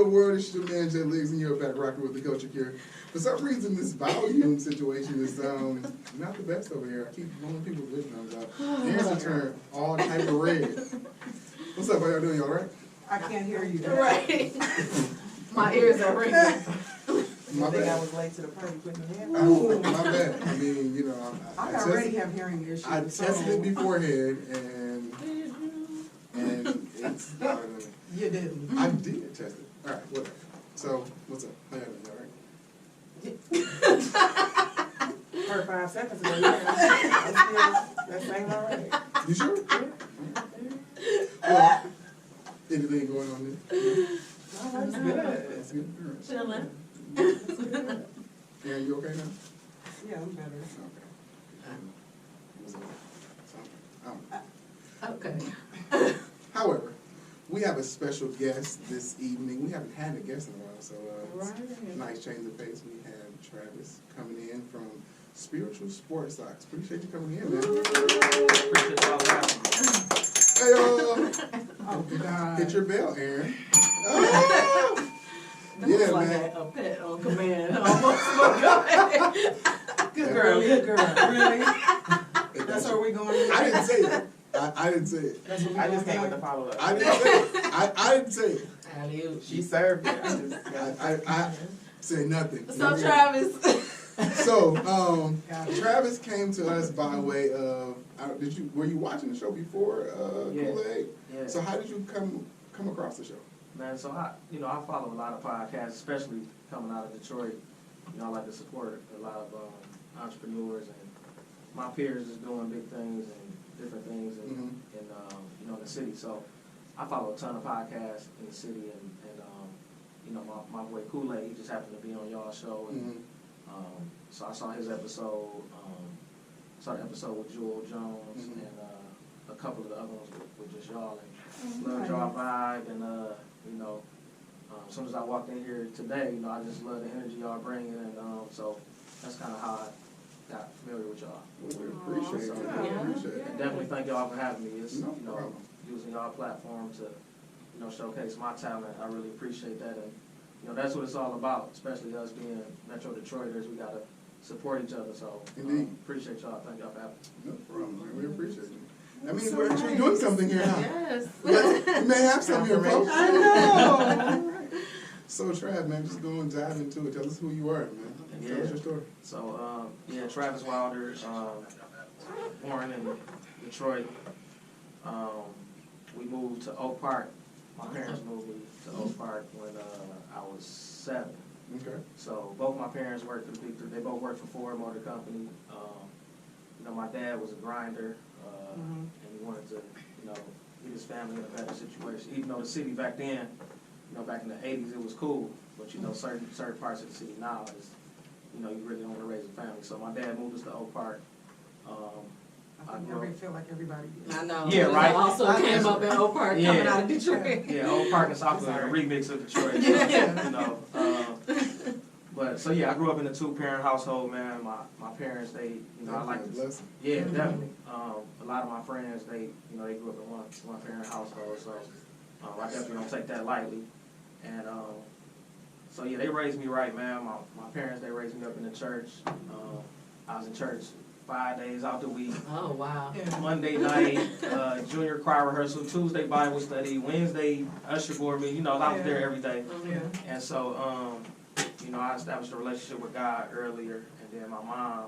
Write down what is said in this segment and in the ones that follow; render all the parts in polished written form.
world? It's your man Jay Leaks, and you're back rocking with the Culture Cure. For some reason, this volume situation is not the best over here. I keep blowing people's vision out. Ears are turned all type of red. What's up? How y'all doing? Y'all right? I can't hear you. Right. My ears are ringing. My bad. I was late to the party putting your hand Oh, my bad. I mean, you know, I already have hearing issues. I tested it beforehand, and it's You didn't. I did test it. All right, whatever. So, what's up? How y'all doing? Y'all right? For 5 seconds ago, yeah. That ain't all right. You sure? Well, anything going on there? No, that's good. That's good. All right. Chilling. Aaron, you okay now? Yeah, I'm better. Okay. Okay. However, we have a special guest this evening. We haven't had a guest in a while, so it's a nice change of pace. We have Travis coming in from Spiritual Sports Socks. Appreciate you coming in, man. Appreciate y'all having me. Hey, Oh, God. hit your bell, Aaron. Oh. That Yeah, was like man. a pet on command. Almost. Good girl, good girl. Really? That's where we going? I didn't say it. I didn't say it. That's what we I just going came with down? the follow-up. I didn't say it. I didn't say it. Alley-oop. She served it. I said nothing. So Travis. So, Travis came to us by way of. Were you watching the show before Yeah. Kool-Aid? Yeah. So how did you come across the show? Man, so I follow a lot of podcasts, especially coming out of Detroit. You know, I like to support a lot of entrepreneurs, and my peers is doing big things and different things in the city. So I follow a ton of podcasts in the city, and my boy Kool-Aid, he just happened to be on y'all's show, and so I saw his episode. Saw the episode with Jewel Jones and a couple of the other ones with just y'all, and loved y'all vibe, and as soon as I walked in here today, I just love the energy y'all bringing, and so that's kind of how I got familiar with y'all. We appreciate it. So, We appreciate it. and definitely thank y'all for having me. It's No problem. using y'all platform to showcase my talent. I really appreciate that, and that's what it's all about. Especially us being Metro Detroiters, we gotta support each other. So Indeed. appreciate y'all. Thank y'all for having me. No problem, man. We appreciate it. That means we're actually doing something here now. Yes. We may have some here, folks. I know. So, Trav, man, just go and dive into it. Tell us who you are, man. Tell us your story. So, Travis Wilder, born in Detroit. We moved to Oak Park. My parents moved me to Oak Park when I was 7. Okay. So both my parents worked for the big three. They both worked for Ford Motor Company. My dad was a grinder, and he wanted to, get his family in a better situation. Even though the city back then, back in the 80s, it was cool. But certain parts of the city now is, you really don't want to raise a family. So my dad moved us to Oak Park. I feel like everybody did. I know. Yeah, right. I also came up in Oak Park coming out of Detroit. Yeah, Oak Park and Southfield, a remix of Detroit. But so I grew up in a 2-parent household, man. My parents, they, I like to. Yeah, definitely. A lot of my friends, they grew up in one parent household, so I definitely don't take that lightly. And so they raised me right, man. My parents, they raised me up in the church. I was in church 5 days out the week. Oh, wow. Monday night, junior choir rehearsal, Tuesday Bible study, Wednesday usher board meeting. I was there every day. Yeah. And so, I established a relationship with God earlier, and then my mom,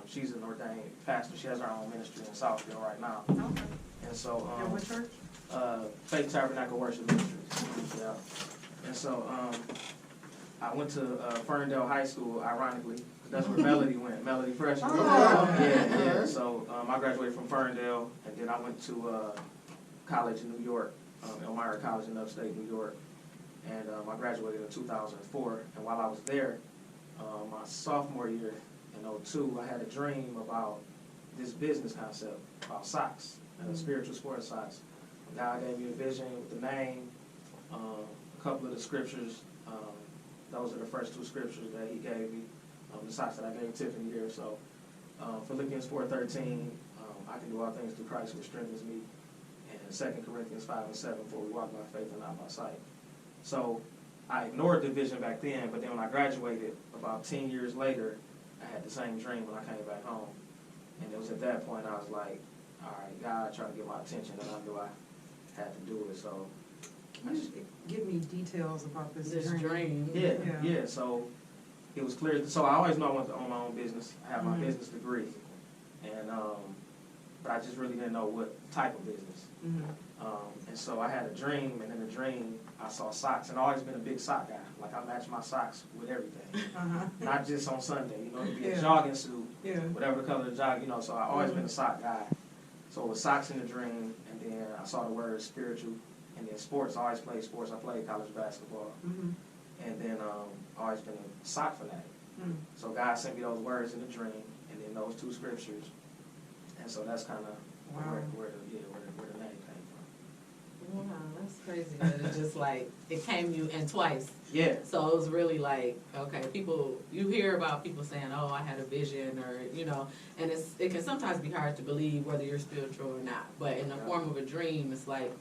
she's an ordained pastor. She has her own ministry in Southfield right now. Okay. And so, And what church? Faith Tabernacle Worship Ministries. Yeah. And so, I went to Ferndale High School, ironically. That's where Melody went, Melody Freshman. Oh. Yeah. So I graduated from Ferndale, and then I went to college in New York, Elmira College in upstate New York. And I graduated in 2004. And while I was there, my sophomore year in 2002, I had a dream about this business concept, about socks, and spiritual sports socks. God gave me a vision with the name, a couple of the scriptures. Those are the first 2 scriptures that he gave me. The socks that I gave Tiffany here. So Philippians 4:13, I can do all things through Christ which strengthens me. And 2 Corinthians 5:7, for we walk by faith and not by sight. So I ignored the vision back then, but then when I graduated, about 10 years later, I had the same dream when I came back home. And it was at that point I was like, all right, God trying to get my attention, and I knew I had to do it. So, Can you give me details about this This dream? dream. yeah. So it was clear. So I always know I wanted to own my own business. I have my Mhm. business degree, and but I just really didn't know what type of business. Mhm. And so I had a dream, and in the dream I saw socks, and I've always been a big sock guy. Like I match my socks with everything, Uh-huh. not just on Sunday. You know, it'd be a Yeah. jogging suit, Yeah. whatever the color of the jog. You know, so I've always been a sock guy. So it was socks in the dream, and then I saw the word spiritual, and then sports. I always played sports. I played college basketball, Mhm. and then I always been a sock fanatic. Mm. So God sent me those words in the dream, and then those two scriptures, and so that's kind of Wow. where the name came from. Wow, that's crazy that it just like, it came you in twice. Yeah, So it was really like, okay, people, you hear about people saying, oh, I had a vision, or, you know, and it can sometimes be hard to believe whether you're spiritual or not. But in the form of a dream, it's like,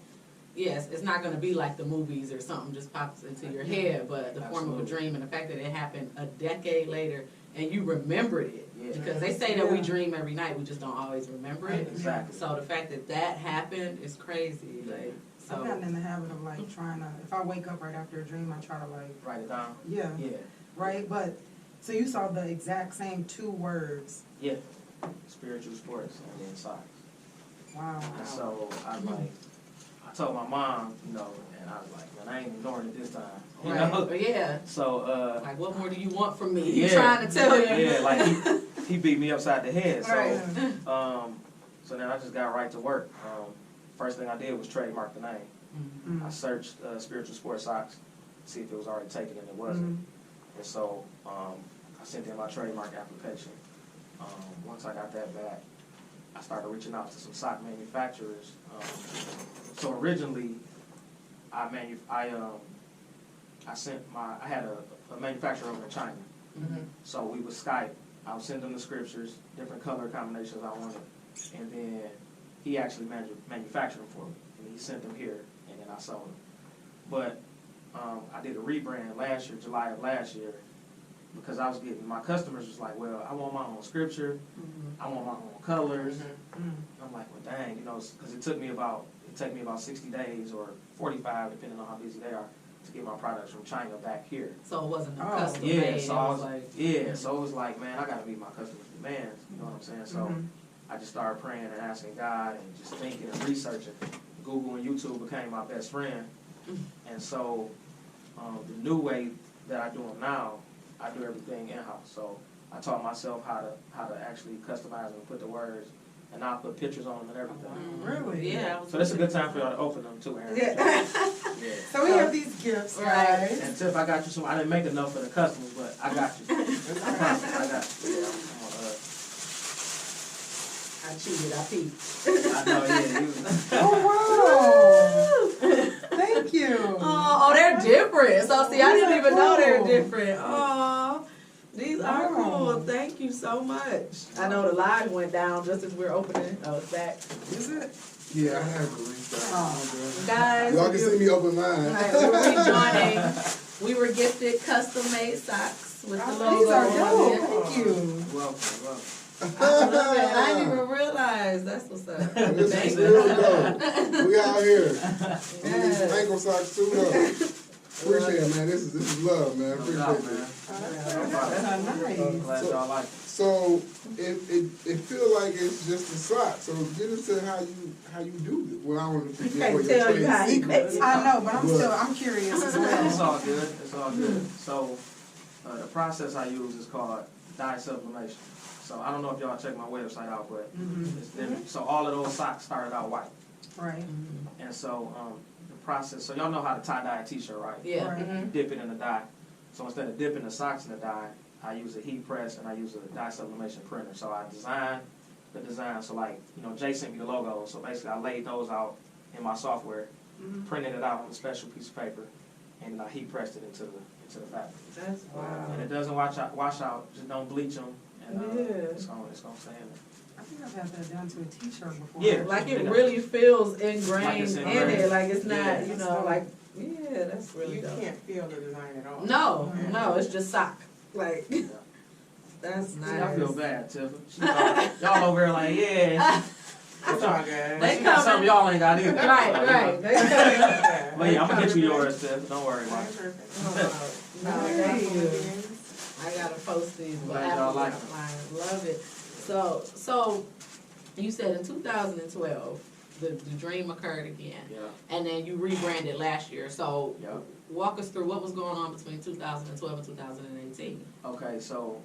yes, it's not gonna be like the movies or something just pops into your head, but the form of a Absolutely. dream and the fact that it happened a decade later and you remembered it. Yeah. Because they say that we Yeah. dream every night, we just don't always remember it. exactly. So the fact that that happened is crazy, like, I've so. gotten in the habit of like trying to, if I wake up right after a dream, I try to like, Write it down. yeah, Yeah, right? But, so you saw the exact same two words. yeah. Spiritual sports and then socks. Wow. And so I told my mom, you know, and I was like, man, I ain't ignoring it this time. You Right. know? But yeah, So like, what more do you want from me? He yeah. trying to tell you. yeah, like he beat me upside the head. So Right. so then I just got right to work. First thing I did was trademark the name. I Mm. searched spiritual sports socks, see if it was already taken, and it wasn't. And so I sent in my trademark application. Once I got that back, I started reaching out to some sock manufacturers. So originally, I had a manufacturer over in China. So we would Skype. I would send them the scriptures, different color combinations I wanted, and then he actually manufactured them for me, and he sent them here, and then I sold them. But I did a rebrand last year, July of last year, because I was getting, my customers was like, well, I want my own scripture, I want my own colors. Mm. I'm like, well, dang, you know, because it took me about 60 days or 45, depending on how busy they are, to get my products from China back here. So it wasn't a Oh. custom Yeah, made, so it I was was like. so it was like, man, I gotta meet my customers' demands. You know what I'm saying? So Mhm. I just started praying and asking God and just thinking and researching. Google and YouTube became my best friend, and so the new way that I do them now, I do everything in house. So I taught myself how to actually customize and put the words, and I put pictures on them and everything. Really? Yeah. So that's a good time for y'all to open them too, Aaron. Yeah. Yeah. So we have these gifts, Right. guys. And Tiff, I got you some. I didn't make enough for the customers, but I got you. I promise, I got you. Yeah, I cheated, I peeped. I know, yeah. You, Oh, wow. Thank you. Oh, they're different. So see, I didn't even know they were different. Oh, these are Wow. cool. Thank you so much. I know the live went down just as we're opening. Oh, it's back. Is it? Yeah, I have to restart. Oh. Guys, Y'all can see me open mine. right, we're rejoining. We were gifted custom-made socks with the logo These are on dope. it. Thank you. welcome. I love it. I didn't even realize. That's what's up. This Thank is you. real dope. We out here. I'm gonna need some Yes. ankle socks too, though. Appreciate it, man. This is love, man. No Appreciate doubt, it. man. Nice. Glad y'all like it. So it feel like it's just a sock. So get into how you do it. Well, I want to Can't get what tell your you how trade he secrets. makes it. I know, but I'm curious as It's well. all good. It's all good. So the process I use is called dye sublimation. So I don't know if y'all check my website out, but it's different. So all of those socks started out white, Right. and so the process. So y'all know how to tie dye a t-shirt, right? Yeah. Right. Mhm. Dip it in the dye. So instead of dipping the socks in the dye, I use a heat press and I use a dye sublimation printer. So I design the design. So like, you know, Jay sent me the logo. So basically I laid those out in my software, printed it out on a special piece of paper, and I heat pressed it into the fabric. That's wow. And it doesn't wash out. Just don't bleach them, and Yeah. it's gonna stay in there. I think I've had that done to a t-shirt before. Yeah. Like it really feels ingrained Like it's in ingrained. it. Like it's not, Yeah. you know, like Yeah, that's really You dope. can't feel the design at all. No, it's just sock. Like, that's See, nice. I feel bad, Tiff. Y'all over there like, yeah. It's all good. They She got something coming. y'all ain't got either. Right. But yeah, I'm gonna get you yours, Tiff. Don't worry about it. No, thank you. I gotta post these. I'm glad y'all like them. I love it. So you said in 2012 the dream occurred again, Yeah. and then you rebranded last year. So Yeah. walk us through what was going on between 2012 and 2018. Okay, so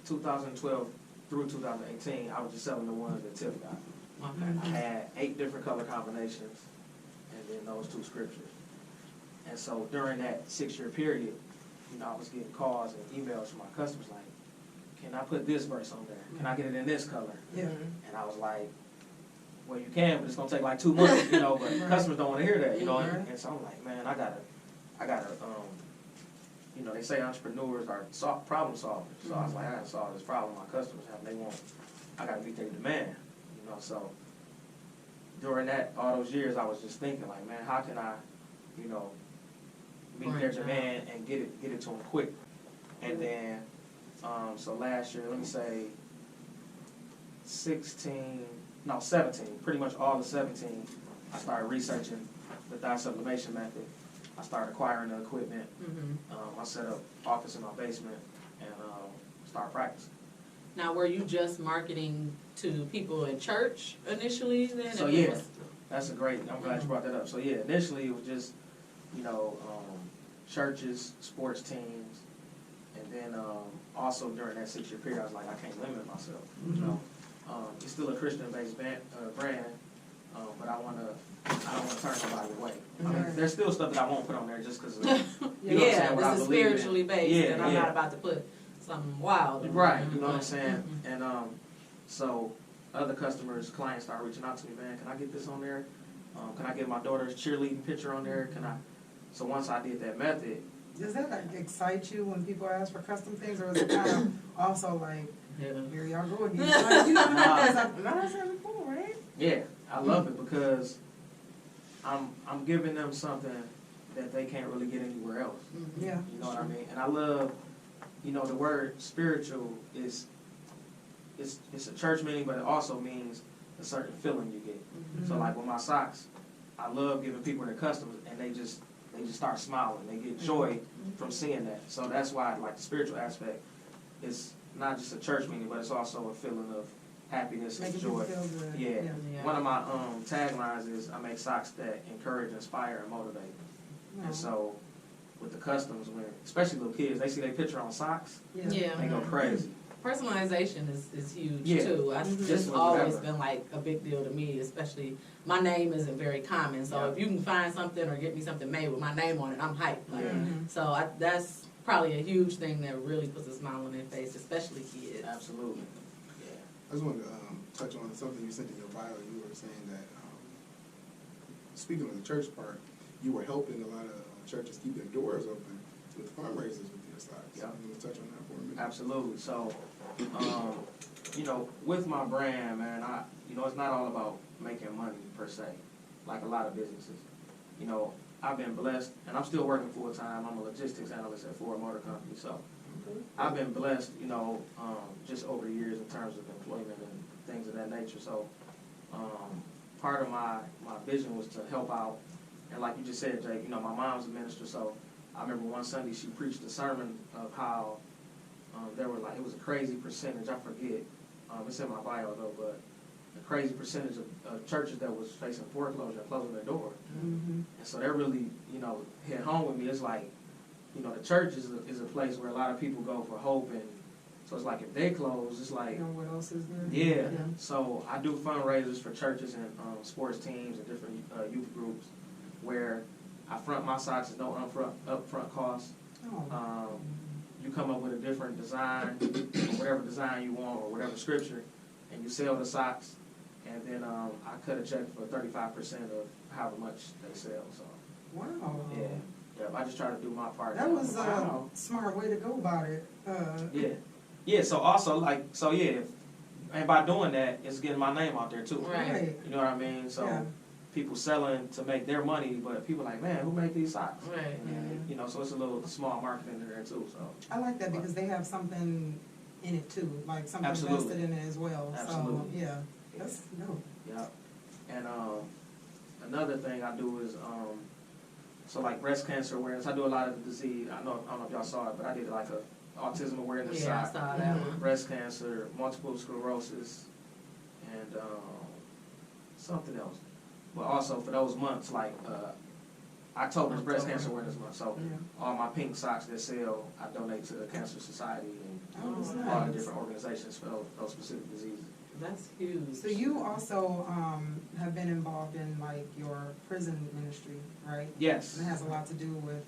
2012 through 2018, I was just selling the ones that Tiff got. I Okay. had 8 different color combinations, and then those 2 scriptures. And so during that 6-year period, I was getting calls and emails from my customers like, "Can I put this verse on there? Can I get it in this color?" Yeah. And I was like, "Well, you can, but it's gonna take like 2 months, But Right. customers don't want to hear that, Right. And so I'm like, man, I gotta, they say entrepreneurs are problem solvers. So I was like, I gotta solve this problem my customers have. They want, I gotta meet their demand, So during all those years, I was just thinking like, man, how can I, meet their Branch out. demand and get it to them quick. And then, so last year, let me say 17, pretty much all of 17, I started researching the dye sublimation method. I started acquiring the equipment. Mm-hmm. I set up office in my basement and started practicing. Now, were you just marketing to people in church initially then? So And it yeah, was- I'm glad you brought that up. So yeah, initially it was just, churches, sports teams, and then also during that 6-year period, I was like, I can't limit myself. It's still a Christian-based brand, but I don't want to turn nobody away. I mean, Right. there's still stuff that I won't put on there just because. Yeah, what I this is believe in. spiritually based, Yeah, and I'm yeah. not about to put something wild on Right, there. you know what I'm saying? Mhm. And so other customers, clients start reaching out to me, man, can I get this on there? Can I get my daughter's cheerleading picture on there? So once I did that method, Does that like excite you when people ask for custom things, or is it kind of also like, Yeah. here y'all go again? Like, no, that sounds cool, right? yeah, I love it because I'm giving them something that they can't really get anywhere else. Mhm. Yeah. You know what I mean? And I love, the word spiritual is it's a church meaning, but it also means a certain feeling you get. Mhm. So like with my socks, I love giving people their customers, and they just start smiling. They get joy from seeing that. So that's why like the spiritual aspect is not just a church meaning, but it's also a feeling of happiness and Making people joy. feel good. Yeah. Yeah. One of my taglines is I make socks that encourage, inspire, and motivate. And so with the customs, especially little kids, they see their picture on socks, Yeah. they go crazy. Personalization is huge Yeah. too. Mhm. It's Just always whatever. been like a big deal to me, especially my name isn't very common. So Yeah. if you can find something or get me something made with my name on it, I'm hyped. Like, Yeah. So that's probably a huge thing that really puts a smile on their face, especially kids. Absolutely. Yeah. I just wanted to touch on something you sent in your bio. You were saying that, speaking of the church part, you were helping a lot of churches keep their doors open with fundraisers with your socks. Yeah. You want to touch on that for a minute? Absolutely. So, with my brand, man, it's not all about making money per se, like a lot of businesses. I've been blessed, and I'm still working full time. I'm a logistics analyst at Ford Motor Company. So, I've been blessed, just over the years in terms of employment and things of that nature. So, part of my vision was to help out, and like you just said, Jake, my mom's a minister, so I remember one Sunday she preached a sermon of how there were it was a crazy percentage, I forget, it's in my bio though, but a crazy percentage of churches that was facing foreclosure and closing their doors. Mm-hmm. And so that really, hit home with me. It's like, the church is a place where a lot of people go for hope, and so it's like if they close, it's like, You know what else is there? yeah. So I do fundraisers for churches and sports teams and different youth groups where I front my socks, no upfront costs. Oh. You come up with a different design, or whatever design you want, or whatever scripture, and you sell the socks, and then I cut a check for 35% of however much they sell. So Wow. yeah, I just try to do my part. That was a Wow. smart way to go about it. Yeah. So also and by doing that, it's getting my name out there too. Right. Right. You know what I mean? So Yeah. people selling to make their money, but people like, man, who make these socks? Right. And, you know, so it's a little small market in there too, so. I like that because they have something in it too, like something Absolutely. invested in it as well. Absolutely. So, yeah, that's dope. Yeah, and another thing I do is so like breast cancer awareness. I do a lot of the disease. I don't know if y'all saw it, but I did like a autism awareness Yeah, I side, saw that one. breast cancer, multiple sclerosis, and something else. But also for those months, like October is breast cancer awareness month, so Yeah. all my pink socks that sell, I donate to the Cancer Society and Oh, that's all the nice. different organizations for those specific diseases. That's huge. So you also have been involved in like your prison ministry, right? Yes. And it has a lot to do with,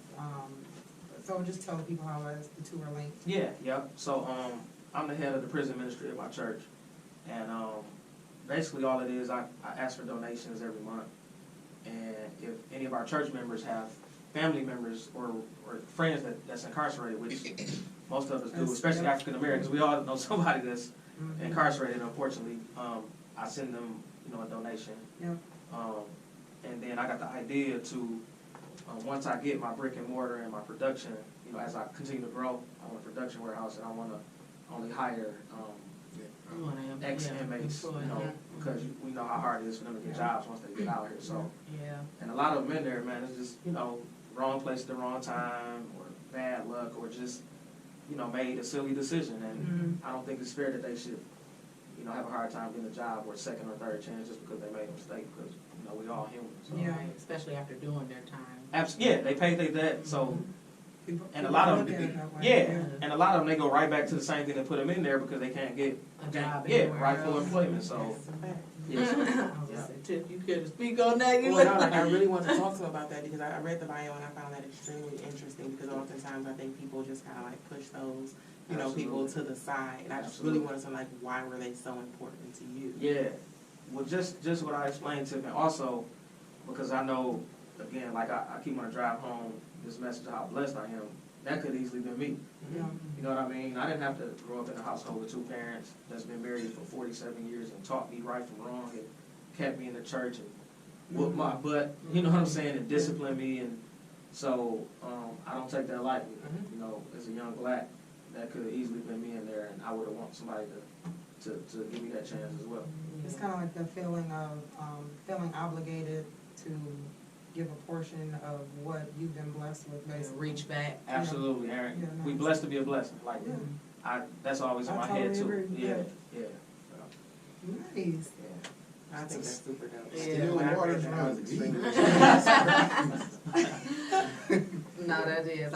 so just tell the people how the two are linked. Yeah, yep. So I'm the head of the prison ministry at my church, and basically all it is, I ask for donations every month, and if any of our church members have family members or friends that's incarcerated, which most of us do, especially Yep. African Americans, we all know somebody that's Mhm. incarcerated, unfortunately. I send them, a donation. Yep. And then I got the idea to, once I get my brick and mortar and my production, as I continue to grow, I want a production warehouse, and I want to only hire You wanna, ex-inmates, employ, because we know how hard it is for them to get jobs once they get out here. So, Yeah. and a lot of them in there, man, it's just, wrong place at the wrong time, or bad luck, or just, made a silly decision. And I don't think it's fair that they should, have a hard time getting a job or second or third chance just because they made a mistake, because, we all human. So. Yeah. Right, especially after doing their time. Yeah, they paid their debt, so, People- and a people lot of look them, at it that way. yeah, and a lot of them, they go right back to the same thing that put them in there because they can't get, A job yeah, anywhere rightful else. employment, so. It's a fact. Yeah, so, I was yeah. gonna say, Tiff, you could speak on that. You Well, no, look- like I really wanted to talk to him about that because I read the bio and I found that extremely interesting because oftentimes I think people just kind of like push those, people to the side. And I just really wanted to know, like, why were they so important to you? Yeah, well, just what I explained to him, and also because I know, again, like I keep on the drive home this message of how blessed I am. That could easily been me. Yeah. You know what I mean? I didn't have to grow up in a household with two parents that's been married for 47 years and taught me right from wrong and kept me in the church and whooped my butt. You know what I'm saying? And disciplined me, and so I don't take that lightly. As a young black, that could have easily been me in there, and I would have wanted somebody to give me that chance as well. It's kind of like the feeling of feeling obligated to give a portion of what you've been blessed with, basically. Reach back. Absolutely, Aaron. Yeah, no, We blessed to be a blessing. Like Yeah. that's always in I my head totally too. agree. Yeah, Yeah. yeah. Nice. I think that's super dope. Yeah. Still When I read waters that, I run was deep. extremely No, that is.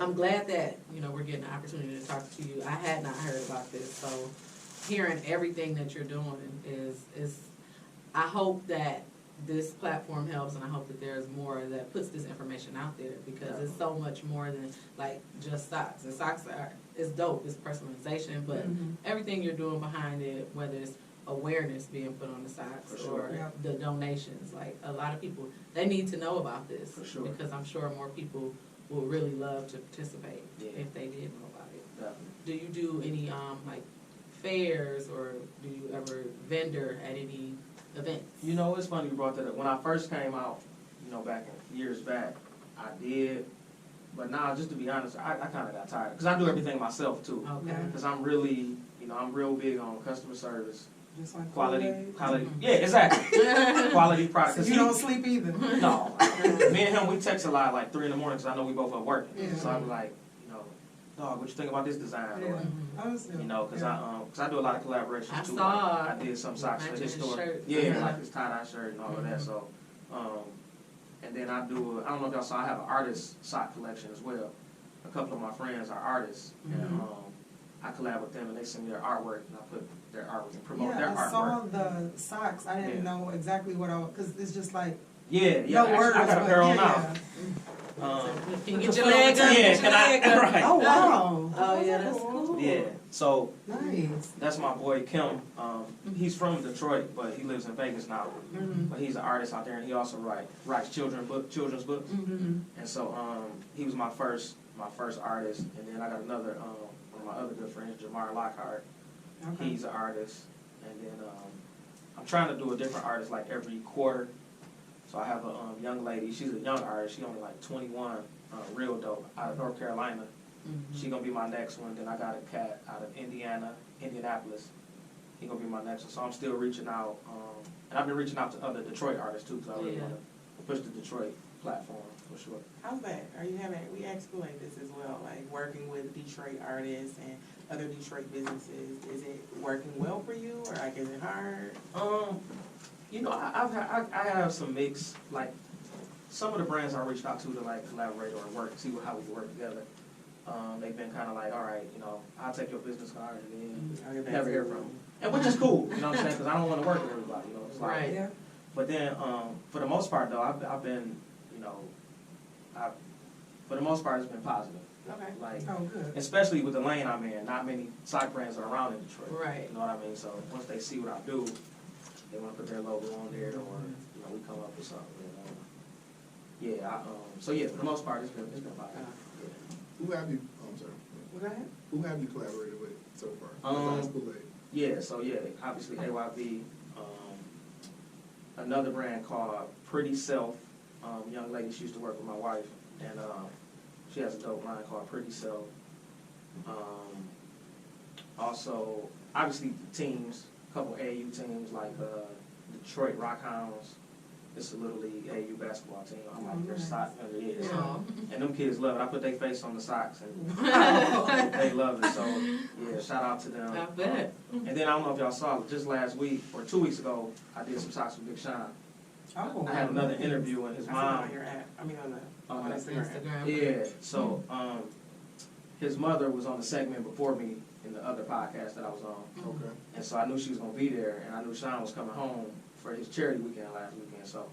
I'm glad that, we're getting the opportunity to talk to you. I had not heard about this, so hearing everything that you're doing is I hope that this platform helps, and I hope that there's more that puts this information out there, because it's so much more than like just socks. And socks it's dope, it's personalization, but everything you're doing behind it, whether it's awareness being put on the socks For sure. or Yeah. the donations, like a lot of people, they need to know about this. For sure. Because I'm sure more people will really love to participate Yeah. if they did know about it. Definitely. Do you do any like fairs, or do you ever vendor at any events? It's funny you brought that up. When I first came out, back in years back, I did. But now, just to be honest, I kind of got tired. Because I do everything myself, too. Okay. Because I'm really, I'm real big on customer service, Just like quality, Kool-Aid. yeah, exactly. Quality product. So 'Cause you don't sleep either. No. Me and him, we text a lot, like 3 in the morning, because I know we both are working. Yeah. So I'm like, dog, what you think about this design? Yeah. Or, Honestly. because I do a lot of collaborations I too. saw Like, I did some socks for matching his his store. shirt. Yeah, Yeah. like his tie-dye shirt and all of that. So, and then I don't know if y'all saw, I have an artist sock collection as well. A couple of my friends are artists, and I collab with them, and they send me their artwork, and I put their artwork and promote their Yeah, I artwork. saw the socks. I didn't Yeah. know exactly what because it's just like Yeah, no actually, words. I got a but pair on yeah, now. yeah. Can you get your leg up? Yeah, Get your can I? leg up. Right. Oh wow. Oh yeah, that's cool. Yeah, so Nice. that's my boy Kim. He's from Detroit, but he lives in Vegas now. Mm-hmm. But he's an artist out there, and he also writes children's books. Mm-hmm. And so he was my first artist, and then I got another one of my other good friends, Jamar Lockhart. Okay. He's an artist, and then I'm trying to do a different artist like every quarter. So I have a young lady, she's a young artist, she only like 21, real dope, out of North Carolina. Mhm. She gonna be my next one. Then I got a cat out of Indianapolis. He gonna be my next one. So I'm still reaching out, and I've been reaching out to other Detroit artists too, because I really Yeah. want to push the Detroit platform for sure. How's that? Are you having, we asked like this as well, like working with Detroit artists and other Detroit businesses, is it working well for you, or like is it hard? You know, I have some mix, like, some of the brands I reached out to like collaborate or work, see how we can work together. They've been kind of like, all right, you know, I'll take your business card and I'll get then back never to hear you. from them. And which is cool, you know what I'm saying, because I don't want to work with everybody, you know. It's like, Right. Yeah. But then, for the most part though, I've been, you know, for the most part it's been positive. Okay. Like, Oh, good. especially with the lane I'm in, not many sock brands are around in Detroit. Right. You know what I mean? So once they see what I do, they want to put their logo on there, or you know, we come up with something. You know? Yeah. So yeah, for the most part, it's been positive. Yeah. Who have you, I'm sorry, Go ahead. who have you collaborated with so far? Um, Besides Kool-Aid? Yeah. So yeah, obviously AYB. Another brand called Pretty Self. Young lady, she used to work with my wife, and she has a dope line called Pretty Self. Also, obviously teams, a couple AU teams like Detroit Rockhounds. It's a Little League AU basketball team. I'm like their sock under is. Yeah. And them kids love it. I put their face on the socks and they love it. So yeah, shout out to them. I bet. And then I don't know if y'all saw it, just last week or 2 weeks ago, I did some socks with Big Sean. Oh. I had another interview and his I see it mom. on your app, I mean on On Instagram. Instagram. Yeah, so his mother was on the segment before me in the other podcast that I was on. Okay. And so I knew she was gonna be there, and I knew Sean was coming home for his charity weekend last weekend, so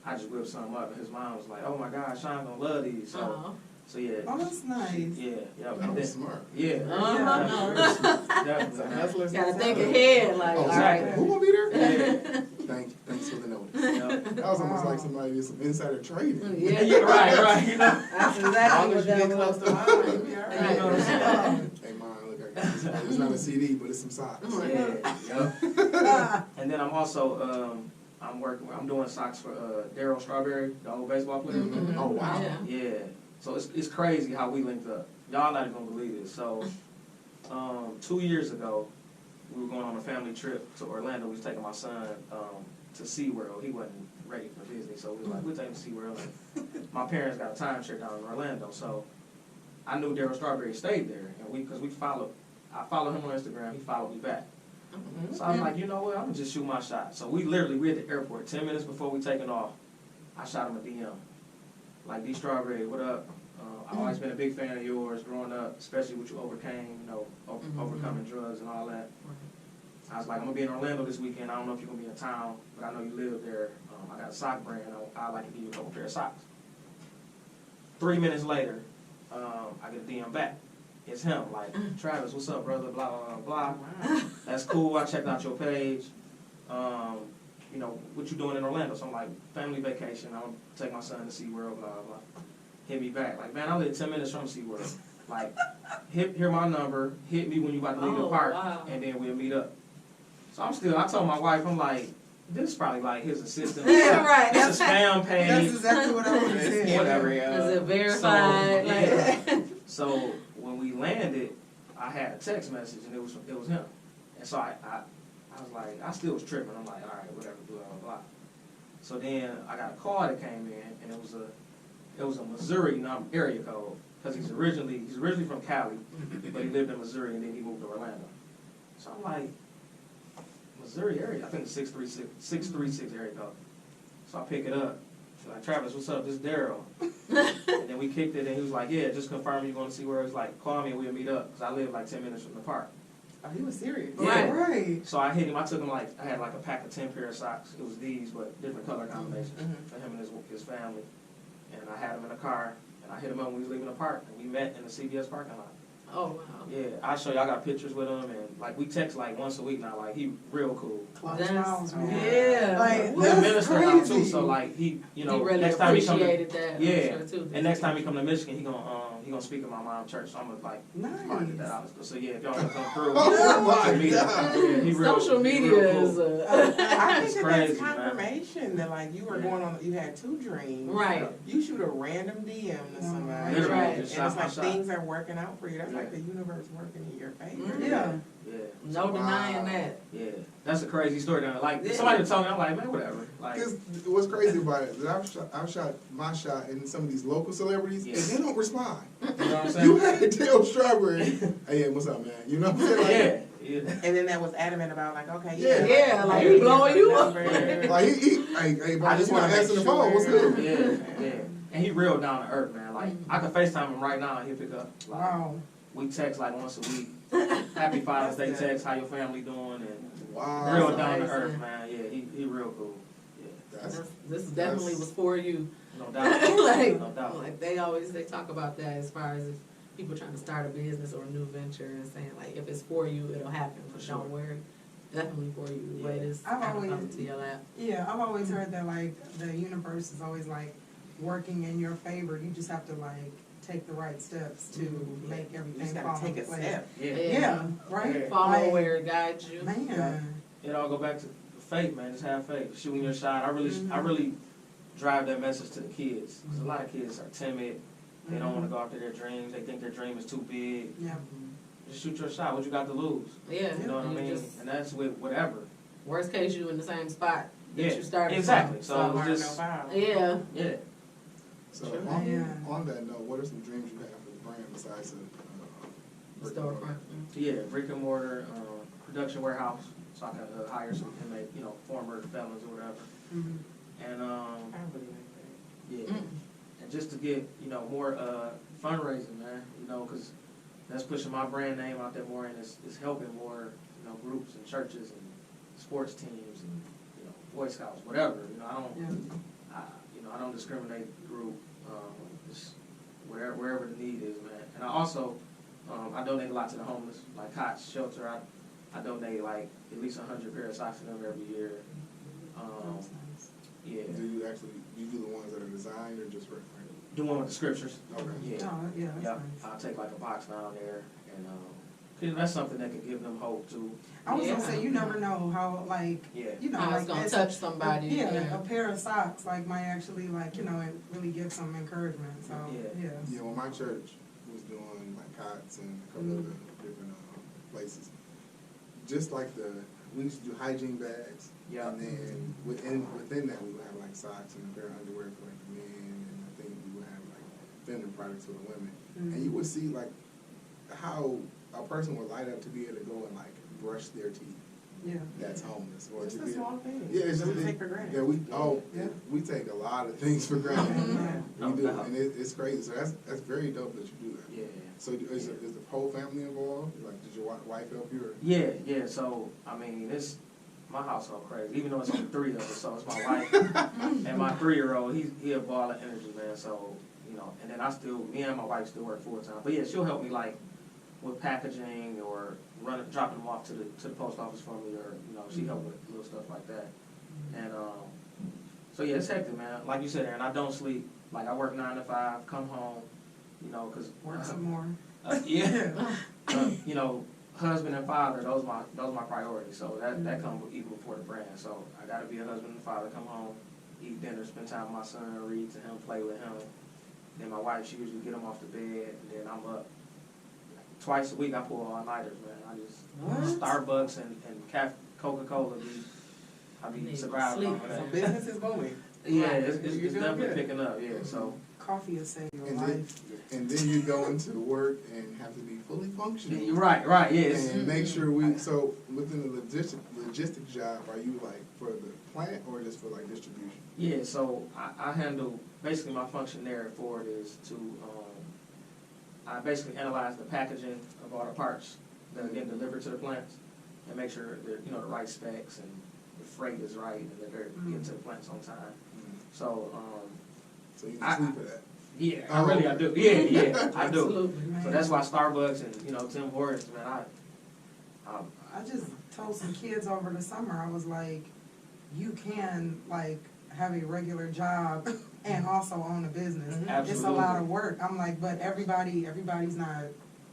I just whipped something up, and his mom was like, "Oh my God, Sean gonna love these." So, Oh. so yeah. Oh, that's nice. Yeah, yeah. That was smart. Yeah. Uh-huh. Definitely. Hustlers. Gotta think ahead, like, Oh, all exactly. right. Who will be there? Yeah. Thanks for the notice. Yeah. That was almost like somebody did some insider trading. Yeah. Yeah, right, you know. That's As exactly long what as you that get close was. to mine, you'll be all right. You know what I'm saying? Hey, mine, look, I got this. It's not a CD, but it's some socks. Yeah, yep. And then I'm also I'm doing socks for Darryl Strawberry, the old baseball player. Mhm. Oh, wow. Yeah. Yeah. So it's crazy how we linked up. Y'all not even gonna believe it. So 2 years ago, we were going on a family trip to Orlando. We was taking my son to SeaWorld. He wasn't ready for Disney, so we was like, we'll take him to SeaWorld. And my parents got a timeshare down in Orlando, so I knew Darryl Strawberry stayed there, and I followed him on Instagram. He followed me back. So I was like, you know what, I'm gonna just shoot my shot. So we at the airport, 10 minutes before we taking off, I shot him a DM. Like, D Strawberry, what up? I've always been a big fan of yours growing up, especially what you overcame, you know, overcoming drugs and all that. I was like, I'm gonna be in Orlando this weekend. I don't know if you're gonna be in town, but I know you live there. I got a sock brand. I'd like to give you a couple pair of socks. 3 minutes later, I get a DM back. It's him, like, Travis, what's up, brother? Blah, blah, blah, blah. That's cool. I checked out your page. You know, what you doing in Orlando? So I'm like, family vacation. I'm gonna take my son to SeaWorld, blah, blah, blah. Hit me back. Like, man, I live 10 minutes from SeaWorld. Like, hear my number. Hit me when you about to leave the Oh, park, wow. and then we'll meet up. So I told my wife, I'm like, this is probably like his assistant. Yeah, right. It's a spam page. That's exactly what I would have said. Whatever. Is it verified? So, Like- yeah. So when we landed, I had a text message, and it was him. And so I was like, I still was tripping. I'm like, all right, whatever, blah, blah, blah. So then I got a call that came in, and it was a Missouri area code, because he's originally from Cali, but he lived in Missouri, and then he moved to Orlando. So I'm like, Missouri area, I think it's 636 area code. So I pick it up. She's like, Travis, what's up? This is Darryl. And then we kicked it, and he was like, yeah, just confirm you're going to SeaWorld. He's like, call me and we'll meet up, because I live like 10 minutes from the park. Oh, he was serious. Yeah. Right. So I hit him. I took him I had like a pack of 10 pair of socks. It was these, but different color combinations for him and his family. And I had him in the car, and I hit him up when we was leaving the park, and we met in the CBS parking lot. Oh, wow. Yeah, I'll show you. I got pictures with him, and like we text like once a week now. Like he real cool. Close mouths, man. Yeah. Like, He's a that's minister now too, crazy. so like he, you know, He really next time he come to, appreciated that. I'm yeah, sure, too. and next time he come to Michigan, he gonna he gonna speak at my mom's church, so I'm gonna like Nice. remind that out. So yeah, if y'all wanna come through, Oh my meet him. God. Yeah, he real, Social he media real cool. is I It's think that crazy, that's man. confirmation that like you were Yeah. going on, you had two dreams. right. You shoot a random DM to somebody. Literally, Right. And just it's shot my like shot. things are working out for you. That's like Yeah. the universe working in your favor. Mhm. Yeah. Yeah, No denying that. yeah. That's a crazy story. Though. Like Yeah. somebody told me, I'm like, man, whatever. Like, Because what's crazy about it is I've shot my shot in some of these local celebrities, Yeah. and they don't respond. you know what I'm saying? You had to tell Strawberry, hey, what's up, man? You know what I'm saying? Like, yeah, yeah. And then that was adamant about like, okay, Yeah. Yeah, like he blowing you up. Like hey, bro, I just you not want to answering the phone. What's sure. good? Yeah, yeah. And he real down to earth, man. Like I can FaceTime him right now and he'll pick up. Like, Wow. we text like once a week. Happy Father's Day That's good. text, how your family doing, and Wow. real That's down to amazing. earth, man. Yeah, he real cool. Yeah, This definitely was for you. no doubt. like, No doubt. like they talk about that as far as if people trying to start a business or a new venture and saying like if it's for you it'll happen. But For don't sure. worry, definitely for you. The way Yeah. this I've kind of always- comes to your lap. Yeah, I've always heard that like the universe is always like working in your favor. You just have to like take the right steps to Mhm. make You everything just fall gotta take into a place. step. Yeah. Yeah, right. Yeah. Follow Like, where it guides you. Man. It all go back to faith, man. Just have faith. Shooting your shot. I Mhm. really drive that message to the kids. Because a lot of kids are timid. They don't want to go after their dreams. They think their dream is too big. Yeah. Just shoot your shot. What you got to lose? Yeah, You know what I you mean? just- And that's with whatever. worst case, you in the same spot that Yeah, you started. exactly. From. So No it was harm, no just foul. Yeah. yeah. So Sure. Yeah. on that note, what are some dreams you have for the brand besides brick and mortar? Storefront. Yeah, brick and mortar, production warehouse, so I can hire some inmate, former felons or whatever. Mhm. And I really like yeah, and just to get more fundraising, man. Because that's pushing my brand name out there more, and it's helping more groups and churches and sports teams and Boy Scouts, whatever. I don't Yeah. I don't discriminate group. Just wherever the need is, man. And I also I donate a lot to the homeless, like cots, shelter. I donate like at least 100 pair of socks to them every year. That's nice. Yeah, Do you do the ones that are designed or just regular? do one with the scriptures. Okay. Yeah, Oh, yeah, that's yep. nice. I'll take like a box down there, and 'cause that's something that can give them hope too. I was gonna Yeah. say, you never know how, like, Yeah, you know, How like it's gonna it's touch somebody. Yeah, a pair of socks, like, might actually, like, it really give some encouragement, so, Yeah. yeah. Yeah, well, my church was doing like cots and a couple other different places. Just like we used to do hygiene bags. Yeah. And then within that, we would have like socks and a pair of underwear for like the men, and I think we would have like feminine products for the women. And you would see like how a person would light up to be able to go and like brush their teeth. Yeah. That's homeless, or Just to a be. small thing. Yeah, it's just we take for granted. Yeah, we take a lot of things for granted. Yeah. No We do, doubt. and it's crazy. So that's very dope that you do that. yeah. So is the whole family involved? Like, did your wife help you? Or? Yeah. So I mean, it's my household crazy. Even though it's only 3 of us, so it's my wife and my 3-year-old. He a ball of energy, man. So and then me and my wife still work full time. But yeah, she'll help me like with packaging or dropping them off to the post office for me, or she help with little stuff like that. And so yeah, it's hectic, man. Like you said, Aaron, I don't sleep. Like I work 9 to 5, come home, because Work some more. yeah. Husband and father, those my priorities. So that comes even before the brand. So I gotta be a husband and father, come home, eat dinner, spend time with my son, read to him, play with him. Then my wife, she usually get him off the bed, and then I'm up. Twice a week I pull all-nighters, man. I just What? Starbucks and Coca-Cola. I be Need surviving sleep. on So that. business is booming. Yeah, Right. it's You're doing definitely good. picking up. Yeah, so Coffee will save your And then, life. and then you go into work and have to be fully functional. right, yes. And make sure so within the logistic job, are you like for the plant or just for like distribution? Yeah, so I handle, basically my function there for it is to, I basically analyze the packaging of all the parts that are getting delivered to the plants and make sure they're, the right specs and the freight is right and that they're getting to the plants on time. So, So you can sleep for that. yeah, Oh, I do. Yeah, I do. Absolutely. Man. So that's why Starbucks and, Tim Hortons, man, I just told some kids over the summer, I was like, you can, like, have a regular job and also own a business. It's a Absolutely. lot of work. I'm like, but everybody's not,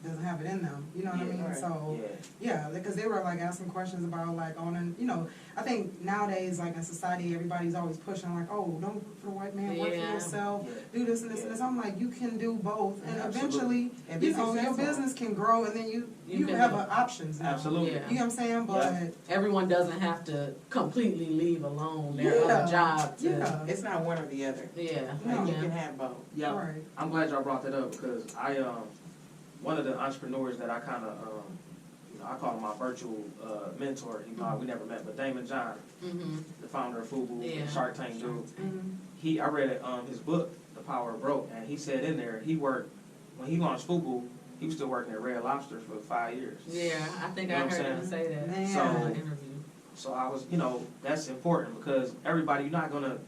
doesn't have it in them, you know what I Yeah, mean? right. So, yeah, because they were like asking questions about like owning, you know, I think nowadays, like in society, everybody's always pushing like, oh, don't work for the white man, work for Yeah. yourself, Yeah. do this and this and this. I'm like, you can do both, and Absolutely. eventually, And be you know, your successful. business can grow, and then you You can have do- options now. Absolutely. Yeah. You know what I'm saying? But Everyone doesn't have to completely leave alone their Yeah. other job to, yeah, It's not one or the other. yeah. No. Like, you yeah. can have both. Yeah. right. I'm glad y'all brought that up because one of the entrepreneurs that I kind of, I call him my virtual mentor. We never met, but Damon John, Mhm. the founder of FUBU, Yeah. Shark Tank dude. Mhm. I read his book, The Power of Broke, and he said in there when he launched FUBU, he was still working at Red Lobster for 5 years. Yeah, I think You know I what heard I'm him say that Man. in So- an interview. So I was, that's important because everybody, you're not gonna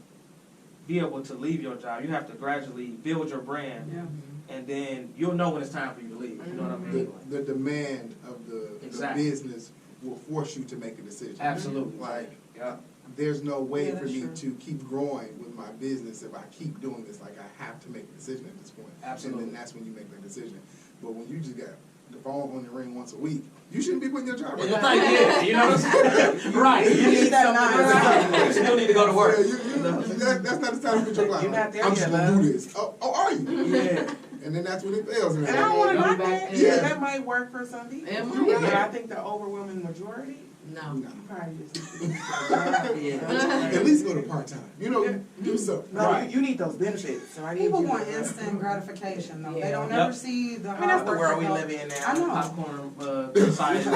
be able to leave your job. You have to gradually build your brand, Yeah. and then you'll know when it's time for you to leave. You know what I mean? The demand of the Exactly. business will force you to make a decision. Absolutely. Like, Yeah. there's no way Yeah, for that's me true. to keep growing with my business if I keep doing this. Like, I have to make a decision at this point. Absolutely. And then that's when you make that decision. But when you just got the phone on your ring once a week, you shouldn't be putting your job Yeah, right. you know what I'm saying? Right. You need that Right. nine. You still need to go to work. Yeah, that's not the time to put your clock You're on. not there I'm just yet, gonna love. do this. Oh, are you? Yeah. And then that's when it fails. And I don't want to Go knock back that. in. Yeah, Yeah. that might work for some people. It might. But I think the overwhelming majority, No. No. you probably just need to At least go to part-time. Do something. No, Right. you need those benefits. So I need People you want to- instant gratification though. They Yeah. don't Yep. never see the I mean, that's hard the work world that we goes- live in now. I know. Popcorn society.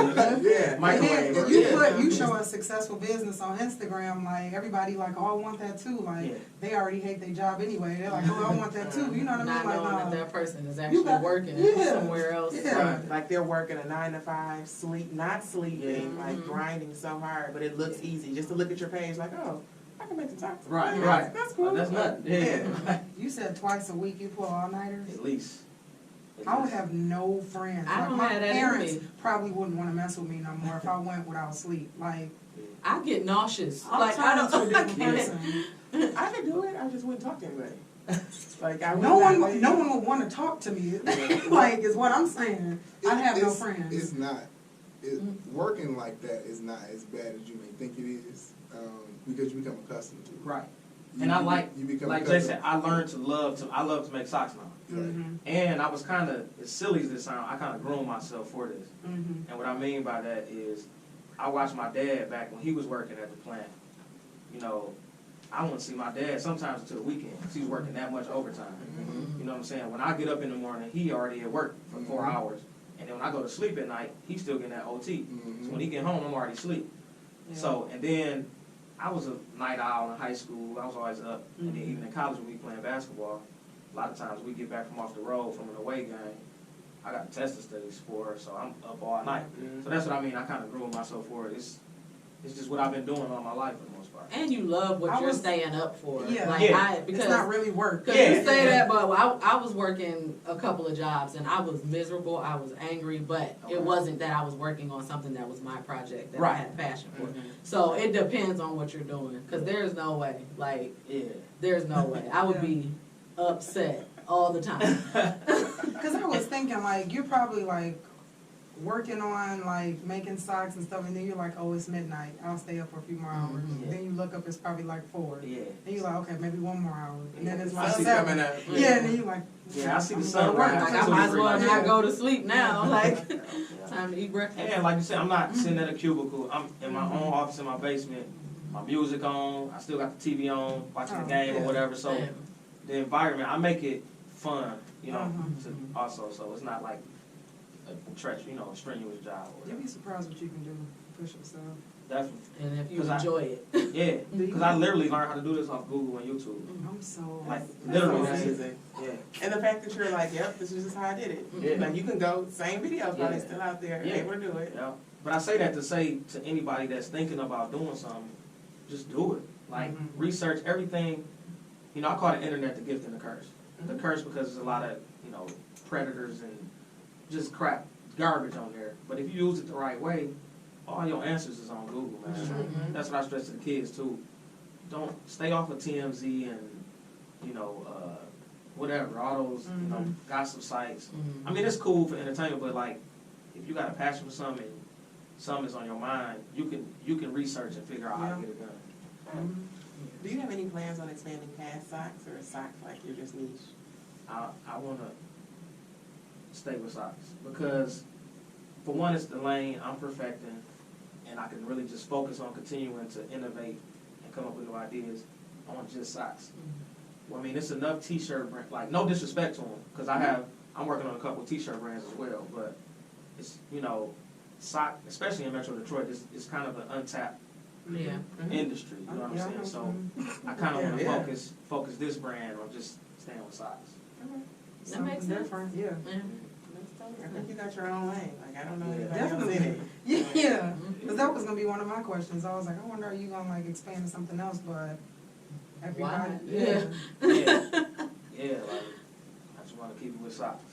Yeah. And Microwave. then Yeah. you show a successful business on Instagram, like everybody like, oh, I want that too. Like Yeah. they already hate their job anyway. They're like, oh, I want that too. You know what I mean? Not Like, knowing that no. that person is actually got- working yeah. somewhere else. Yeah. Like they're working a 9 to 5, not sleeping, Yeah. like Mhm. grinding so hard, but it looks easy. Just to look at your page, like, oh, I can make some taxes. Right, Yeah, right. That's cool. That's nothing. Yeah. You said twice a week you pull all-nighters? At least. I would have no friends. I Like, don't my have that in parents me. probably wouldn't want to mess with me no more if I went without sleep. Like, I get nauseous. I'm Like I turning don't. into a different person. I could do it. I just wouldn't talk to anybody. Like I would No not one, leave. no one would want to talk to me. Like, is what I'm saying. I have no friends. It's not. Working like that is not as bad as you may think it is, because you become accustomed to it. Right. And I You become like Jay accustomed. said, I learned to love to make socks now. Mhm, And I was kind of, as silly as this sounds, I kind of groomed myself for this. mhm. And what I mean by that is, I watched my dad back when he was working at the plant. I wouldn't see my dad sometimes until the weekend, 'cause he was working that much overtime. Mhm. You know what I'm saying? When I get up in the morning, he already at work for 4 hours. And then when I go to sleep at night, he's still getting that OT. So when he get home, I'm already asleep. So, and then I was a night owl in high school. I was always up. And then even in college when we playing basketball, a lot of times we get back from off the road from an away game. I got testing studies for it, so I'm up all night. So that's what I mean. I kind of grew myself for it. It's just what I've been doing all my life for the most part. And you love what I you're was- staying up for. Yeah. Like Yeah. because It's not really work. Cause Yeah. you say that, but I was working a couple of jobs and I was miserable. I was angry, but Okay. it wasn't that I was working on something that was my project that I Right. had passion for. Mhm. So it depends on what you're doing. Cause there's no way, like Yeah. there's no way I would Yeah. be upset all the time. Because I was thinking, like, you're probably, like, working on, like, making socks and stuff, and then you're like, oh, it's midnight. I'll stay up for a few more hours. Mhm. Then you look up, it's probably, like, 4. Yeah. Then you're like, okay, maybe 1 more hour. And then it's I like see 7. coming up. Yeah, and then you're like, Yeah, I see the I'm sun gonna work. rise. Like I might as well Yeah. not go to sleep now. Like Yeah. time to eat breakfast. And like you said, I'm not sitting at a cubicle. I'm in my own office in my basement. My music on. I still got the TV on, watching the Oh, game or yeah. whatever. So Yeah. the environment, I make it fun, Mhm. to also. So it's not like a a strenuous job. Or you'd whatever. be surprised what you can do. Push yourself. Definitely. And if you 'Cause I- enjoy it. Yeah. Because I literally learned how to do this off Google and YouTube. I'm so. Like That's literally, that's it. amazing. Yeah. And the fact that you're like, yep, this is just how I did it. Yeah. Like you can go, same videos, probably Yeah. still out there, Yeah. able to do it. Yeah. But I say that to say to anybody that's thinking about doing something, just do it. Like Mhm. research everything. I call the internet the gift and the curse. The curse because there's a lot of, predators and just crap, garbage on there. But if you use it the right way, all your answers is on Google, man. Mhm. That's what I stress to the kids too. don't stay off of TMZ and, you know, whatever, all those, you know, gossip sites. I mean, it's cool for entertainment, but like, if you got a passion for something and something is on your mind, you can research and figure out how to get it done. Do you have any plans on expanding past socks, or is socks like your just niche? I want to stay with socks because, for one, it's the lane I'm perfecting, and I can really just focus on continuing to innovate and come up with new ideas on just socks. Well, I mean, it's enough T-shirt brand. Like, no disrespect to them, because I'm working on a couple of T-shirt brands as well. But it's, you know, sock, especially in Metro Detroit, it's kind of an untapped industry. You know what I'm saying? So I kind of want to focus this brand on just staying with socks. That makes sense. Different, yeah. I think you got your own lane. Like, I don't know anybody Definitely. else in it. Yeah, because that was gonna be one of my questions. I was like, I wonder, are you gonna like expand to something else? But everybody, Why? yeah, Yeah, like, I just want to keep it with socks.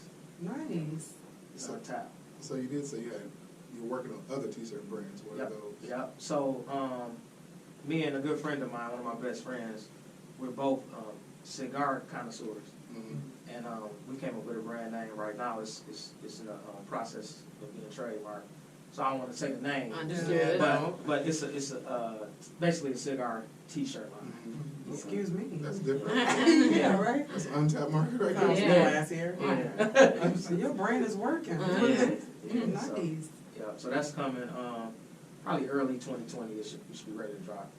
nice. It's untapped. So you did say you're working on other t-shirt brands. What are those? Yep. So, me and a good friend of mine, one of my best friends, we're both cigar connoisseurs. Mhm. And we came up with a brand name. Right now, it's in the process of being trademarked. So I don't want to say the name, Understood. but it's basically a cigar T-shirt line. Mhm. Excuse me. That's different. Yeah, right. That's an untapped market right Sounds there. Yeah. last year. Yeah. So your brand is working. Yeah. So, Nice. yeah. So that's coming probably early 2020. We should be ready to drop.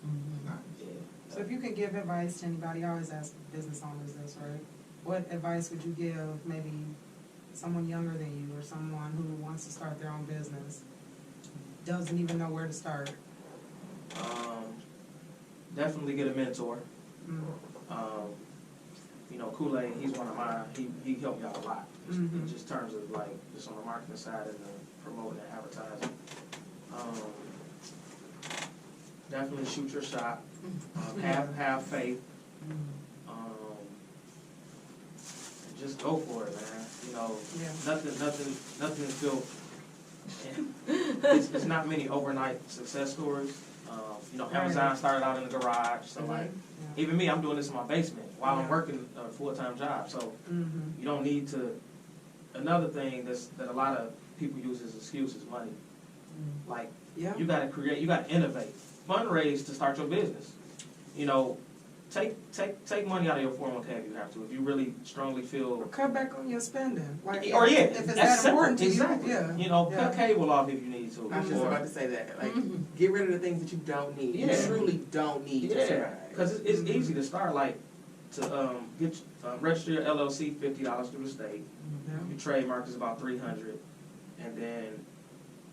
Yeah. So if you could give advice to anybody, I always ask business owners this, right? What advice would you give maybe someone younger than you or someone who wants to start their own business, doesn't even know where to start? Definitely get a mentor. Mm. You know, Kool-Aid, he's one of mine. He helped me out a lot. Mhm. In just terms of like, just on the marketing side and the promoting and advertising. Definitely shoot your shot. Have faith. And just go for it, man. You know, Yeah. nothing is built. And it's not many overnight success stories. You know, Amazon started out in the garage, so like, even me, I'm doing this in my basement while I'm working a full-time job. So you don't need to. Another thing that a lot of people use as excuse is money. Like, Yeah. you gotta create, you gotta innovate, fundraise to start your business. You know, take money out of your 401k if you have to. If you really strongly feel. Cut back on your spending. Like, Or if it's that's that simple. important to Exactly. you, yeah. You know, Yeah. cut cable off if you need to. I was just Or- about to say that. Like, get rid of the things that you don't need. Yeah. You truly don't need to Yeah, survive. because it's easy to start. Like, to get register your LLC, $50 through the state. Yeah. Your trademark is about $300, and then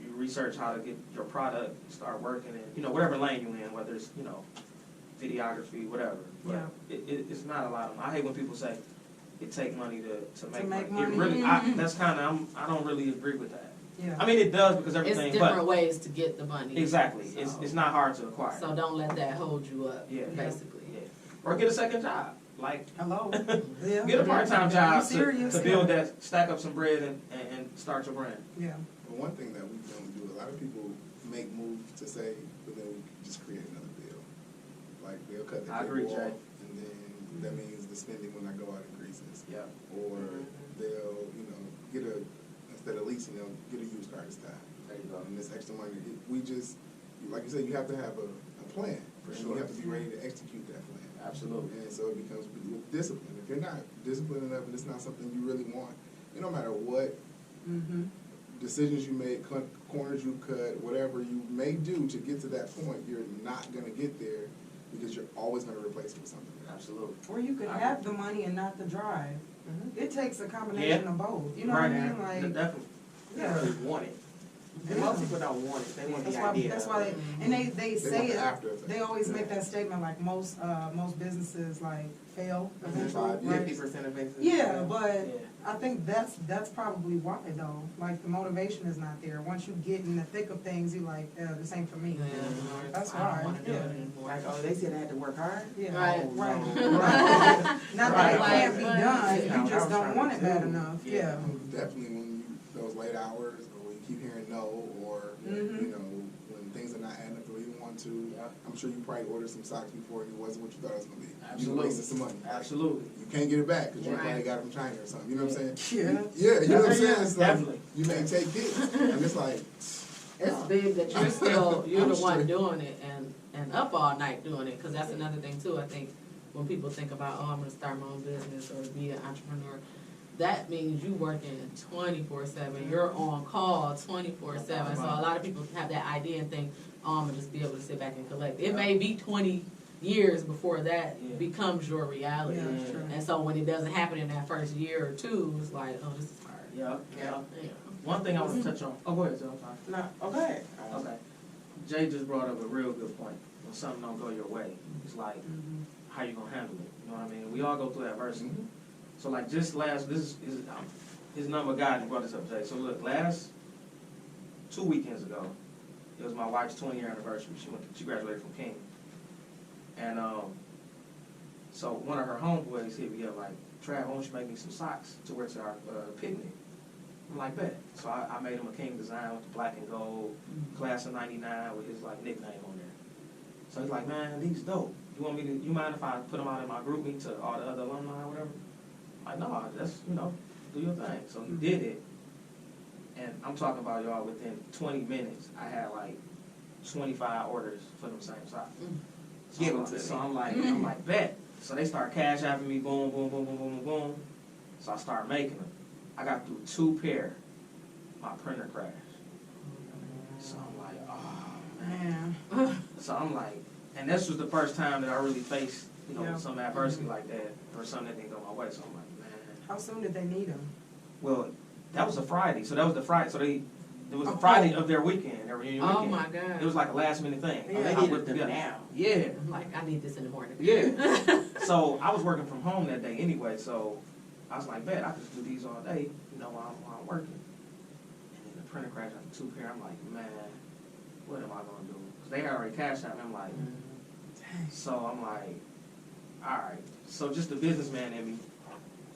you research how to get your product, start working in, you know, whatever lane you're in, whether it's, you know, videography, whatever. But it's not a lot of. I hate when people say it take money to make money. make money. It really, that's kind of. I don't really agree with that. Yeah. I mean, it does because It's everything, different but ways to get the money. exactly, So- it's not hard to acquire. So don't let that hold you up, Yeah. basically. Yeah. Or get a second job. Like, Hello. Yeah. get a part-time Are job you serious? to build that, stack up some bread and start your brand. Yeah. But one thing that we don't do, a lot of people make moves to say, but then we just create another bill. Like, they'll cut the I agree, cable Jay. off, and then that means the spending when I go out increases. Yeah. Or they'll, you know, instead of leasing, they'll get a used car this time. There you go. And this extra money, we just, like you said, you have to have a plan. For And sure. you have to be ready to execute that plan. Absolutely. And so it becomes with discipline. If you're not disciplined enough and it's not something you really want, no matter what Mm-hmm. decisions you make, corners you cut, whatever you may do to get to that point, you're not going to get there because you're always going to replace it with something else. Absolutely. Or you could have the money and not the drive. Mhm. It takes a combination of both. You know Right. what I mean? Like, Definitely. You don't really want it. And most people don't want it. They want the idea. that's why and they They say want the it. after effect. They always make that statement like most businesses like fail eventually. 5 Right? 50% of business. Yeah, but Yeah. I think that's probably why though. Like the motivation is not there. Once you get in the thick of things, you like this ain't for me. That's I why. don't wanna do Yeah. it anymore. Like, oh, they said I had to work hard? Yeah. Right. Oh, Right. no. Right. Not that it Right. can't be Like, done. you know, You just I was don't want it trying bad to enough. Yeah. Yeah. Definitely when those late hours or when you keep hearing no or, Mhm. you know, when things are not adding up the way you want want to. Yeah. I'm sure you probably ordered some socks before and it wasn't what you thought it was gonna be. Absolutely. You wasted some money. Absolutely. You can't get it back because you Right. probably got it from China or something. You know what I'm saying? Yeah. Yeah, you know what I'm saying? Yeah, It's like, definitely. you may take hits, and it's like, It's big that you're still, you're the I'm one straight. doing it and up all night doing it, cause that's another thing too, I think, when people think about, oh, I'm gonna start my own business or be an entrepreneur, that means you working 24/7, you're on call 24/7, so a lot of people have that idea and think, oh, I'm gonna just be able to sit back and collect. It may be 20 years before that Yeah. becomes your reality. Yeah, that's true. And so when it doesn't happen in that first year or two, it's like, oh, this is hard. Yeah, yeah. Yeah. One thing I want to touch on. Oh, go ahead, Joe. I'm sorry. No, okay. Okay. Jay just brought up a real good point. When something don't go your way, it's like, how you gonna handle it? You know what I mean? We all go through adversity. So like just this is his number guy. He brought this up, Jay. So look, last 2 weekends ago, it was my wife's 20-year anniversary. She graduated from King, and so one of her homeboys hit me up like, Trav, why don't you make me some socks to wear to our picnic? I'm like, bet. So I made him a King design with the black and gold, class of '99 with his like nickname on there. So he's like, man, these dope. You mind if I put them out in my group meet to all the other alumni or whatever? I'm like, no, just, do your thing. So he did it. And I'm talking about y'all within 20 minutes, I had like 25 orders for them same socks. So Give I'm them like- to So me. I'm like, bet. So they start cash apping me, boom, boom, boom, boom, boom, boom, boom. So I start making them. I got through 2 pair. My printer crashed. So I'm like, oh man. Man. So I'm like, and this was the first time that I really faced, Yeah. some adversity like that, or something that didn't go my way. So I'm like, man. How soon did they need them? Well, that was a Friday. So that was the Friday. So it was a Oh. Friday of their weekend, their reunion Oh weekend. my God. It was like a last minute thing. Yeah, I they put needed them together. now. Yeah. I'm like, I need this in the morning. Yeah. So I was working from home that day anyway, so I was like, bet I could just do these all day, while I'm working. And then the printer crashed after 2 pair. I'm like, man, what am I gonna do? Because they had already cashed out me. I'm like, so I'm like, all right. So just the businessman in me,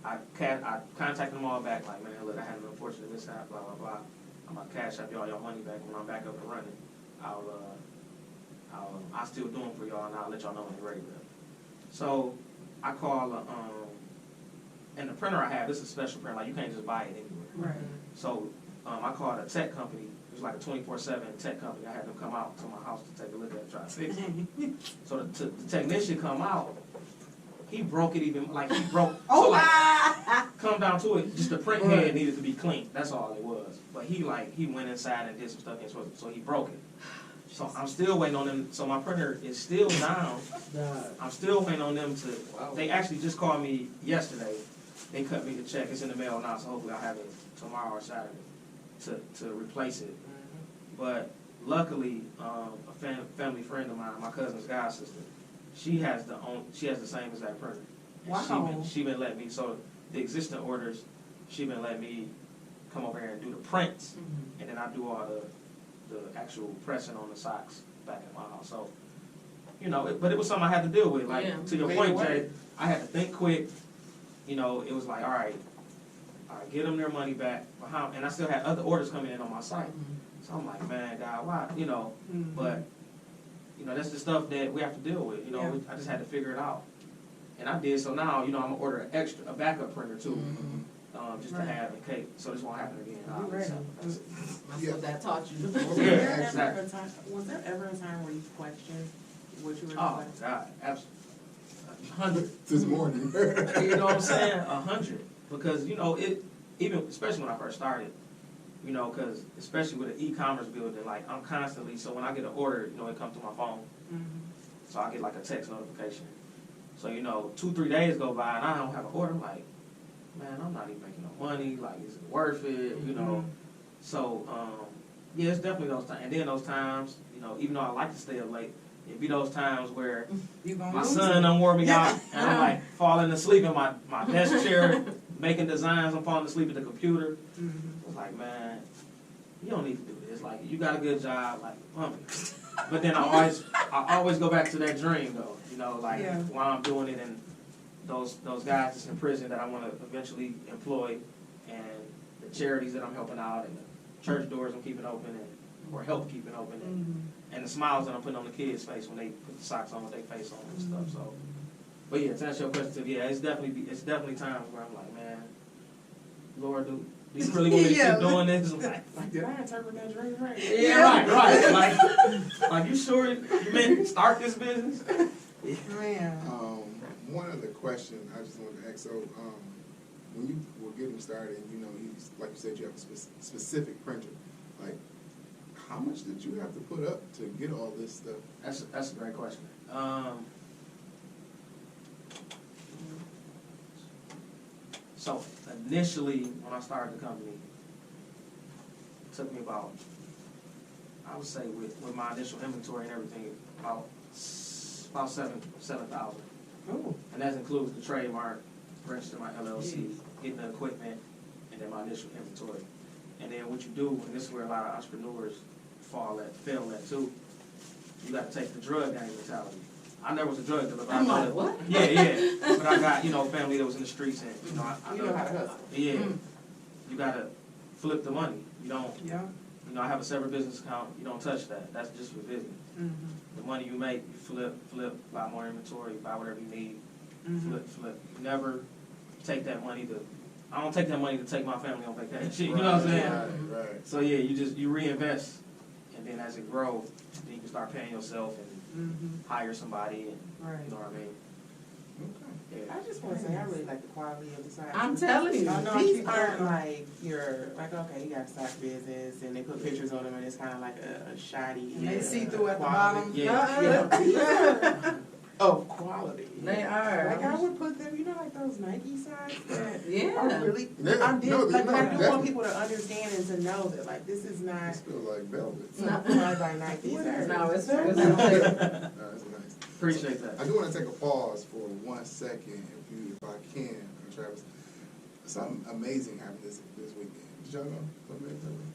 I contacted them all back, like, man, look, I had an unfortunate mishap, blah, blah, blah. I'm gonna cash up y'all your money back when I'm back up and running. I'll still do them for y'all, and I'll let y'all know when they're ready. So I call, and the printer I have, this is a special printer, like you can't just buy it anywhere. Right. So I called a tech company. It was like a 24/7 tech company. I had them come out to my house to take a look at it, try to fix it. So the technician come out. He broke it even, like he broke. Oh, so like, come down to it, just the print head needed to be cleaned. That's all it was. But he went inside and did some stuff, so he broke it. So I'm still waiting on them. So my printer is still down. I'm still waiting on them to. They actually just called me yesterday. They cut me the check. It's in the mail now, so hopefully I'll have it tomorrow or Saturday to replace it. But luckily, a family friend of mine, my cousin's god sister, she has the same exact printer. And Wow. She been letting me. So the existing orders, she been letting me come over here and do the prints, and then I do all the actual pressing on the socks back in my house. So, but it was something I had to deal with. Like, Yeah. to your Made point, it work. Jay, I had to think quick. It was like, all right, get them their money back. But how? And I still had other orders coming in on my site. So I'm like, man, God, why? But, that's the stuff that we have to deal with. Yeah. I just had to figure it out. And I did. So now, I'm going to order a backup printer, too. Just Right. to have in case, so this won't happen again. You ready. That's Yeah. what that taught you. Was Yeah, there exactly. was there ever a time where you questioned what you were Oh, doing? God, absolutely. 100. This morning. You know what I'm saying? 100. Because, even, especially when I first started, because especially with an e-commerce building, like, I'm constantly, so when I get an order, it comes to my phone. So I get like a text notification. So, 2-3 days go by and I don't have an order. I'm like, man, I'm not even making no money. Like, is it worth it? So, yeah, it's definitely those times. And then those times, even though I like to stay up late, it be those times where You gonna my lose son it. done wore me out, and I'm like falling asleep in my desk chair, making designs. I'm falling asleep at the computer. It's like, man, you don't need to do this. Like, you got a good job, like, pump it. But then I always go back to that dream, though. Yeah. While I'm doing it, and those guys that's in prison that I want to eventually employ, and the charities that I'm helping out, and the church doors I'm keeping open, and or help keep it open. Mhm. And the smiles that I'm putting on the kids' face when they put the socks on with their face on and stuff. So, but yeah, to answer your question, yeah, it's definitely times where I'm like, man, Lord, do you really want me to Yeah. keep doing this? I'm like, did I interpret that dream right? Yeah. right. Like you sure you meant to start this business? Man. One other question I just wanted to ask. So, when you were getting started, you know, like you said, you have a specific printer. Like, how much did you have to put up to get all this stuff? That's a great question. So initially, when I started the company, it took me about, I would say, with my initial inventory and everything, about 7,000. Ooh. And that includes the trademark, register my LLC, getting the equipment, and then my initial inventory. And then what you do, and this is where a lot of entrepreneurs fail at too, you got to take the drug game mentality. I never was a drug dealer, but I'm I know like, what? Yeah. But I got, family that was in the streets, and I You know how to hustle. Yeah. Mm. You gotta flip the money. You don't. Yeah. I have a separate business account. You don't touch that. That's just for business. Mhm. The money you make, you flip, buy more inventory, buy whatever you need, Mhm. flip. Never take that money to. I don't take that money to take my family on vacation. You know what I'm saying? Right. So yeah, you reinvest, and then as it grows, then you can start paying yourself and Mhm. hire somebody, and Right. you know what I mean. Okay. Yeah. I just want to say I really like the quality of the site. I'm telling you. I know I These keep aren't going. like okay, you got a stock business, and they put pictures on them, and it's kind of like a shoddy. And they see through at the quality. bottom. Yeah. These are of quality. They are. Like I would put them, like those Nike sites that Yeah. are really. Yeah, I did, no, like, no, but I do want definitely. people to understand and to know that like this is not This feels like velvet. supplied by Nike. These are No, it's No, nice. it's nice. Appreciate that. I do want to take a pause for 1 second, if I can, Travis. Something amazing happened this weekend. Did y'all know something amazing happened?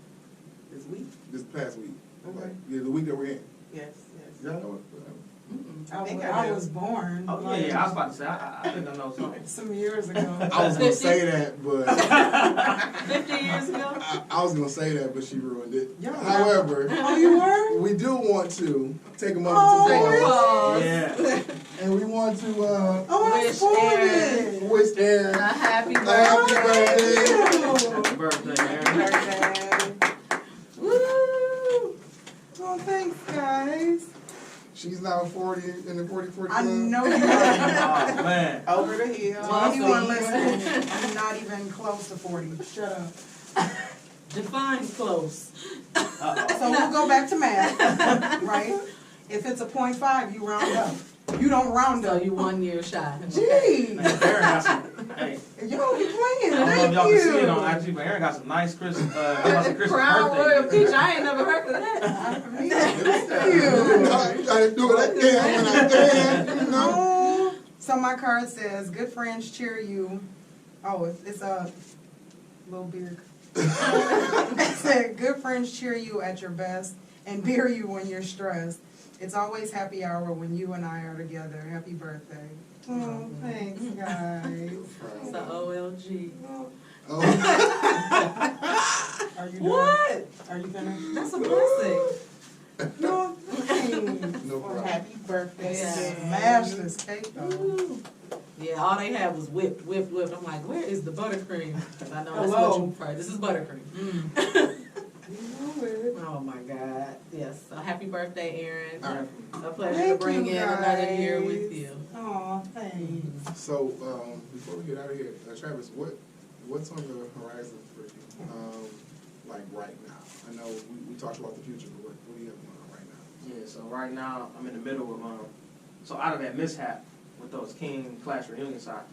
this week. This past week. Okay. Like, yeah, the week that we're in. Yes. Y'all know what? Mm-mm. I think I do. was born. Oh like, yeah. I was about to say. I think I know something. some years ago. I was gonna say that, but 50 years ago? I was gonna say that, but she ruined it. Yeah. However, Oh, you were? we do want to take a moment Oh, to Take a pause, pause. Yeah. and we want to Oh, I Wish spoiled Aaron. it. wish Aaron A happy a happy birthday. birthday. Happy birthday, Aaron. Birthday. Woo! Oh, thanks, guys. She's now 40 in the 40 club. I know you Oh are. man. Over the hill. To anyone listening, I'm not even close to 40. Shut up. Define close. Uh-oh. So we'll go back to math, right? If it's a 0.5, you round up. You don't round So up. you 1 year shy. Gee, Man, Aaron got some. Hey, yo, you playing? I don't know if Thank y'all can see it you. on IG, but Aaron got some nice Christmas Crown Royal birthday. Peach. I ain't never heard of that. Thank you. I try to do what I can when I can, you know. Oh, so my card says, "Good friends cheer you." Oh, it's a little beard. It said, "Good friends cheer you at your best and beer you when you're stressed. It's always happy hour when you and I are together. Happy birthday." Oh, thanks, guys. It's the OLG. Oh, Are you done? What? Are you finished? That's a blessing. No, thanks. no problem. Happy birthday. Yeah. Smash this cake though. Ooh. Yeah, all they had was whipped. I'm like, where is the buttercream? I know that's Hello. what you prefer. This is buttercream. Mm. Oh my God. Yes. So happy birthday, Aaron. All right. A pleasure Thank to bring you, in another year guys. with you. Aw, thanks. So, before we get out of here, Travis, what's on the horizon for you? Like right now? I know we talked about the future, but what do you have going on right now? Yeah, so right now I'm in the middle of so out of that mishap with those King Clash reunion socks,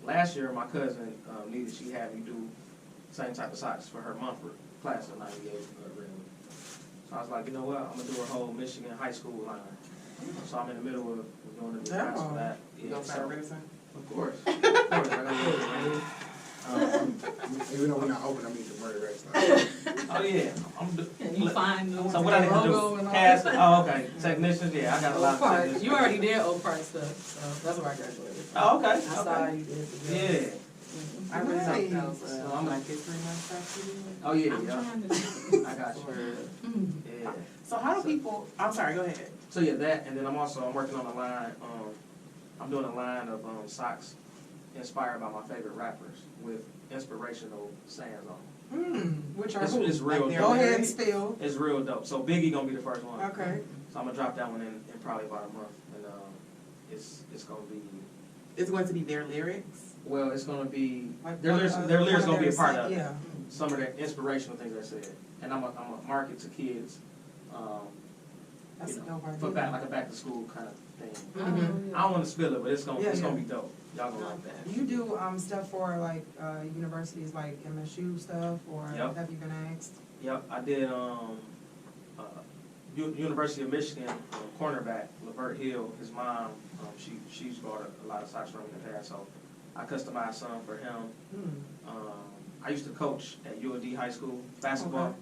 last year my cousin needed she had me do same type of socks for her Mumford class of '98 really. So I was like, you know what, I'm gonna do a whole Michigan high school line. So I'm in the middle of doing the designs for that. You Yeah, gonna start so, Renaissance? of course, I gotta do it. Even though we're not open, I mean the murder rate. Oh yeah, Can you find the So what I need logo to and do? all Cast. that? Oh, okay. Technicians. Yeah, I got a lot of Parts. technicians. You already did Oak Park stuff, so that's where I graduated from. Oh, okay. I saw Okay. you did the Yeah. I really Nice. don't know, so So I'm I'm like History Month stuff too. Oh, yeah, I'm yeah. trying to. I got you. Yeah. So how do people, I'm sorry, go ahead. So yeah, that, and then I'm working on a line, I'm doing a line of socks inspired by my favorite rappers with inspirational sayings on them. Which are It's, who? it's real Like Go dope. ahead and spill. It's real dope. So Biggie gonna be the first one. Okay. So I'm gonna drop that one in probably about a month, and it's gonna be, It's going to be their lyrics. well, it's gonna be Like their one lyrics. of- Their one lyrics of gonna be a their part sa- of it. Yeah. Some of the inspirational things I said, and I'm gonna market to kids. That's You a know, dope idea. for back to school kind of thing. Mhm. I don't want to spill it, but it's Yeah, gonna yeah. be dope. Y'all gonna like that. You do stuff for like universities like MSU stuff, or Yep. have you been asked? Yep, I did. University of Michigan cornerback Lavert Hill. His mom, she's bought a lot of socks from me in the past, so I customized some for him. I used to coach at UND High School basketball,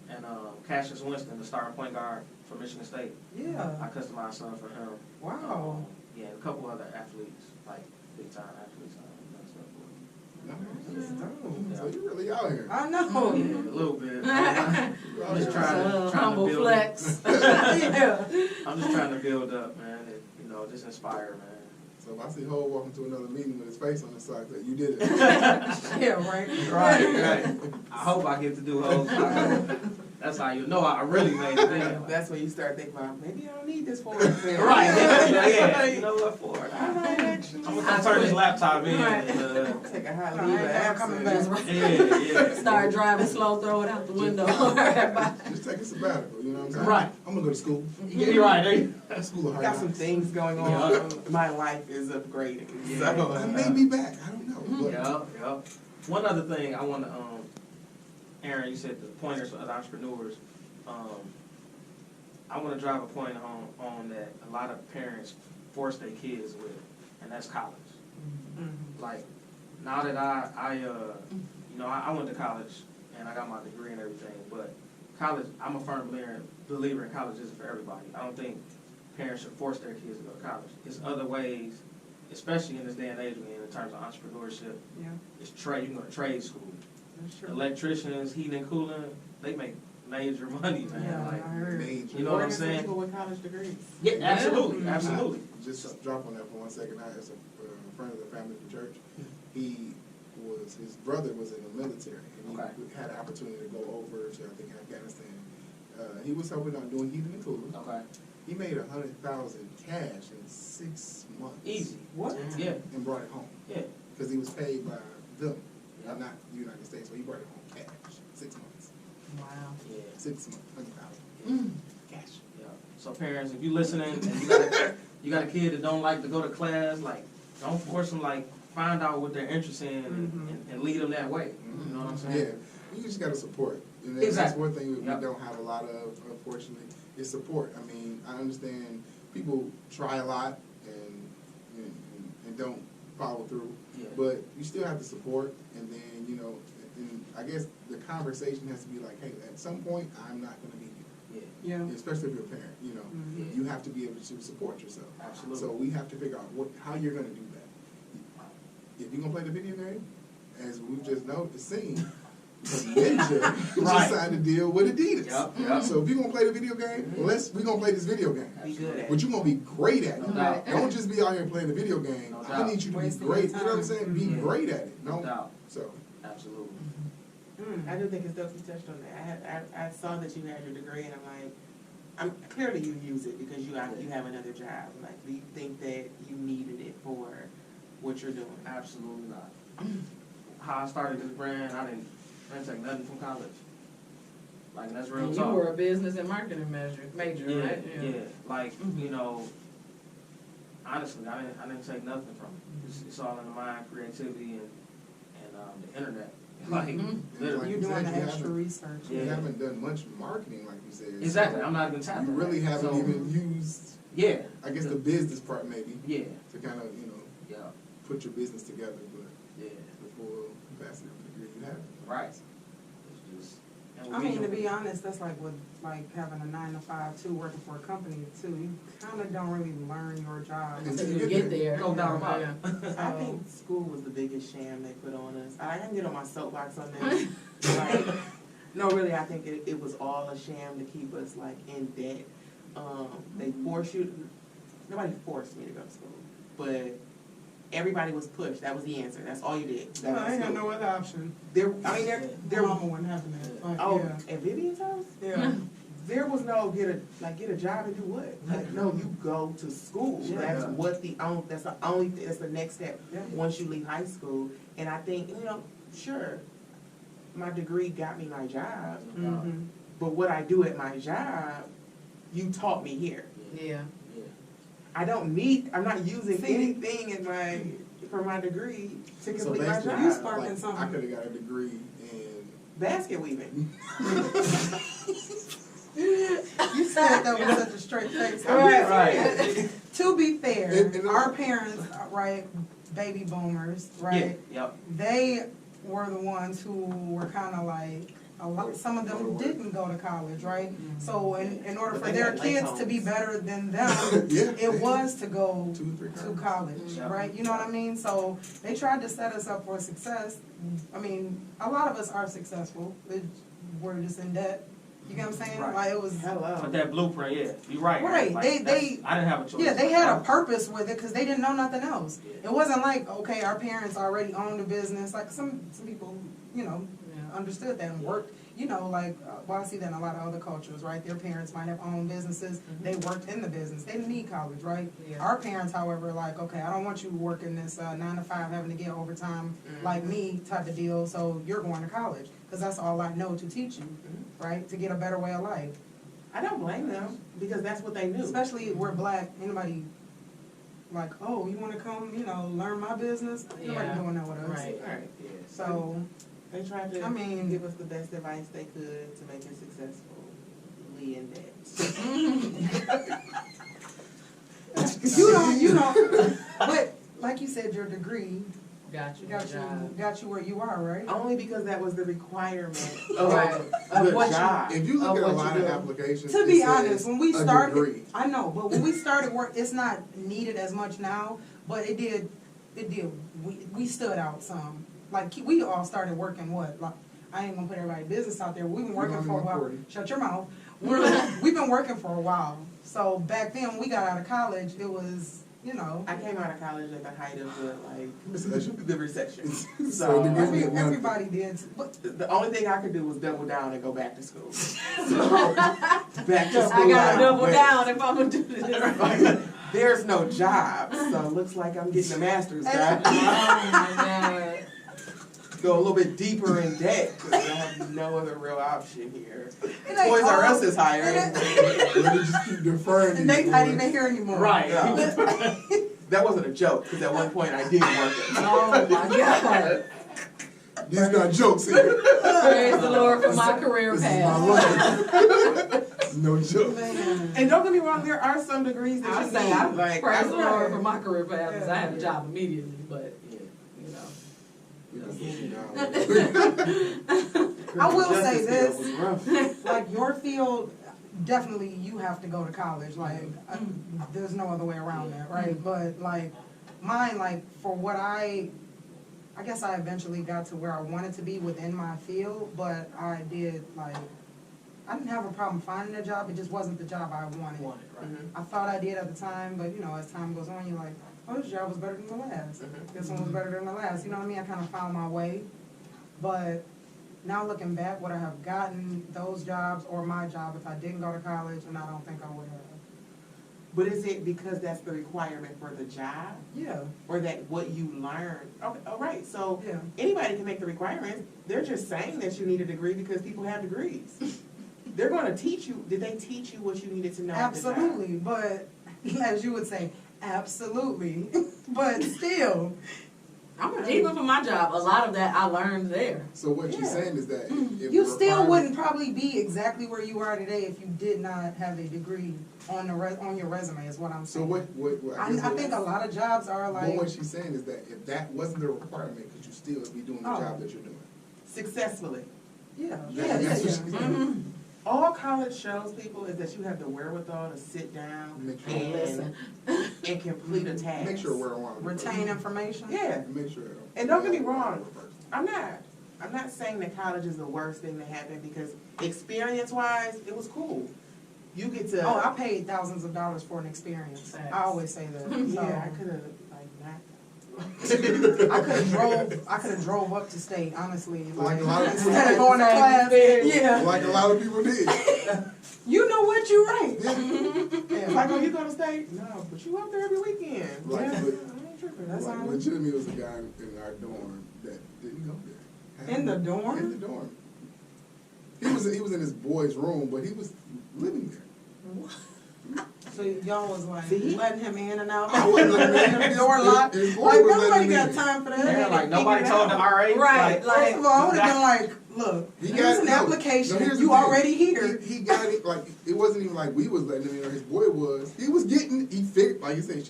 and Cassius Winston, the starting point guard for Michigan State. Yeah. I customized some for him. Wow. Yeah, and a couple other athletes, like big time athletes. That's dope. So you really out here. I Yeah, know. a little bit. You out I'm just here. trying to Humble build flex. Yeah. I'm just trying to build up, man, and just inspire, man. So if I see Ho walking to another meeting with his face on the side, that you did it. Yeah, right. Right. I hope I get to do hoes. That's how you know I really made it in. That's when you start thinking about, maybe I don't need this for it. Right, yeah. You know what for? I might actually. I'm gonna turn this laptop in. Right. And, Take a hot I leave ain't of never coming back. absence. yeah. Start driving slow, throw it out the window. Just take a sabbatical, you know what I'm saying? Right. I'm gonna go to school. Yeah, you're right. There you School of I hard got some knocks. things going on. My life is upgrading. Yeah. So, I may be back. I don't know. But Yeah. One other thing I want to, Aaron, you said the pointers for other entrepreneurs. I want to drive a point on that a lot of parents force their kids with, and that's college. Like, now that I went to college and I got my degree and everything, but college, I'm a firm believer in college isn't for everybody. I don't think parents should force their kids to go to college. There's other ways, especially in this day and age we're in terms of entrepreneurship. Yeah, It's trade. You can go to trade school. that's true. Electricians, heating and cooling, they make major money, man. Yeah, Like, I heard. major. You know what I'm Working for saying? people with college degrees. yeah, absolutely, Yeah. absolutely. Just drop on that for 1 second. I as a friend of the family from church. His brother was in the military, and Okay. he had an opportunity to go over to I think Afghanistan. He was helping out doing heating and cooling. Okay. He made $100,000 cash in 6 months. Easy. What? Yeah, And brought it home yeah. because he was paid by them, Yep. not the United States. So he brought it home cash. 6 months. Wow. Yeah. 6 months. $100,000 cash. Yeah. So parents, if you listening and you got a kid that don't like to go to class, like don't force them. Like find out what they're interested in and lead them that way. You know what I'm saying? Yeah, you just got to support. And that's Exactly. one thing we Yep. don't have a lot of, unfortunately, is support. I mean, I understand people try a lot and don't follow through, Yeah. but you still have to support. And then, and I guess the conversation has to be like, hey, at some point, I'm not going to be here. Yeah. Yeah. Especially if you're a parent, Yeah. you have to be able to support yourself. Absolutely. So we have to figure out how you're going to do that. If you're going to play the video game, as we've just seen, Ninja Right. just signed a deal with Adidas. Yep. So if you're going to play the video game, we're going to play this video game. Be good at But it. you're going to be great at it. No doubt. Don't just be out here playing the video game. No I doubt. need you to be Wasting great. your You know what I'm time. saying? Be Yeah. great at it. No doubt. So, Absolutely. I do think it's dope you touched on that. I saw that you had your degree, and I'm clearly you use it because you have another job. Like, do you think that you needed it for what you're doing? Absolutely not. How I started this brand, I didn't take nothing from college. Like that's real You talk. were a business and marketing major, Yeah, right? yeah. Like honestly, I didn't take nothing from it. It's all in the mind, creativity, and the internet. Like literally. Like You're you doing said, the you extra haven't- research. you Yeah. haven't done much marketing, like you said. Exactly. So I'm not even tapping. you really that. haven't So, even used, Yeah. I guess, the business part maybe Yeah. to kind of, Yeah. put your business together. But Yeah. the full capacity of the degree you have. Right. It's just And I mean, to we- be honest, that's like with, like, having a 9 to 5 too, working for a company too. You kinda don't really learn your job. Until you get there. No doubt about Yeah. it. I think school was the biggest sham they put on us. I can get on my soapbox on this. Like, no, really, I think it was all a sham to keep us like in debt. They force you. Nobody forced me to go to school, but everybody was pushed. That was the answer. That's all you did. That I was ain't got school. no other option. Their Their mama wouldn't have that. Like, oh, yeah. at Vivian's house, Yeah. there was no get a job and do what? Like, no, you go to school. Yeah. That's the only thing. That's the next step Yeah. once you leave high school. And I think, sure, my degree got me my job, Mhm. but what I do at my job, you taught me here. Yeah. I'm not using See? anything for my degree to So complete my basically, job. You sparking like, I something. could have got a degree in. Basket weaving. You said that with such a straight face. Right. To be fair, And our parents, right, baby boomers, right, Yep. they were the ones who were kind of like, some of them didn't go to college, right? So in order But for they their had late kids to be homes. better than them, Yeah. it was to go 2, 3 to times. college, Yeah. right? You know what I mean? So they tried to set us up for success. I mean, a lot of us are successful. We're just in debt. You get what I'm saying? Right. Like it was. Hello. But that blueprint, yeah, you're right. Right, Like, they- that's- I didn't have a choice. Yeah, they had a purpose with it because they didn't know nothing else. Yeah. It wasn't like, okay, our parents already owned a business. Like some people, Yeah. understood that and worked. Like, I see that in a lot of other cultures, right? Their parents might have owned businesses. They worked in the business. They didn't need college, right? Yeah. Our parents, however, like, okay, I don't want you working this 9 to 5, having to get overtime like me type of deal. So you're going to college because that's all I know to teach you, right? To get a better way of life. I don't blame them because that's what they knew. Especially if we're black, anybody like, oh, you want to come, learn my business? Nobody Yeah. doing that with us. Right. Right. Yeah. So, They tried to I mean- give us the best advice they could to make us successfully in debt. you don't, but like you said, your degree Got you. Good job. got you where you are, right? Only because that was the requirement Right. of the what you- job. If you look at a what lot you of do. applications, To it be says honest, when we a started, degree. I know, but when we started work, it's not needed as much now, but it did, we stood out some. Like, we all started working like, I ain't gonna put everybody's business out there, we've been working don't for a even while. 40. Shut your mouth. We've been working for a while. So back then, when we got out of college, it was, I came out of college at the height of Recession. the recession. So So degree- everybody did, but the only thing I could do was double down and go back to school. So, back to school. I gotta double Wait. down if I'm gonna do this. There's no job, so it looks like I'm getting a master's. Oh Guy. my God. Go a little bit deeper in debt because I have no other real option here. it ain't Toys R all- Us is hiring. it Let me just keep deferring. And they these not boys. even here anymore. Right. No. That wasn't a joke because at one point I did work it. Oh my God. These not jokes here. Praise the Lord for my career This is my path. life. No joke. Man. And don't get me wrong, there are some degrees that I you say need. I Like, praise the I- Lord for my career path because I had a job immediately, but Yeah. you know. We can move now. I will say Justice this. field was rough. Like your field, definitely you have to go to college. Like there's no other way around that, right? But like mine, like for what I guess I eventually got to where I wanted to be within my field, but I didn't have a problem finding a job. It just wasn't the job I wanted. Wanted, right. I thought I did at the time, but as time goes on, you're like, oh, this job was better than the last. This one was better than the last. You know what I mean? I kind of found my way. But now looking back, would I have gotten those jobs or my job if I didn't go to college? And I don't think I would have. But is it because that's the requirement for the job? Yeah, Or that what you learn? Okay, all right, so yeah. anybody can make the requirements. They're just saying that you need a degree because people have degrees. They're going to teach you. Did they teach you what you needed to know? at the job? Absolutely. But as you would say, absolutely. But still, Even for my job, a lot of that I learned there. So what you're Yeah. saying is that if you the still requirement- wouldn't probably be exactly where you are today if you did not have a degree on on your resume. Is what I'm So saying. what I think a lot of jobs are But like. what she's saying is that if that wasn't the requirement, could you still be doing the Oh. job that you're doing? Successfully. Yeah, That's what she yeah. said. All college shows people is that you have the wherewithal to sit down Make sure, And listen. and complete a task. make sure we're on. Retain information? Yeah, Make sure. and don't get me wrong, I'm not saying that college is the worst thing that happened because experience-wise, it was cool. You get to. Oh, I paid thousands of dollars for an experience. Facts. I always say that. Yeah, I So, could have like not. I could have drove up to state, honestly. Like a lot of people instead of did. going to class. Yeah. Like a lot of people did. You know what, you're right. It's like, oh, you go to state? No, but you up there every weekend. Like, Yeah, I but- ain't tripping. That's Like, all. legitimately was a guy in our dorm that didn't go there. In the dorm? In the dorm. He was in his boy's room, but he was living there. So y'all was like See? letting him in and out. I wasn't letting him in. The door locked. His boy Like was letting nobody him got in. time for that. Yeah, like Figure nobody it told the out. RA. Right, First of all, I would have been like, look, He here's got- an no, application. no, here's the You thing. already here. He got it, like, it wasn't even like we was letting him in, or his boy was. He was getting, he figured, like she said,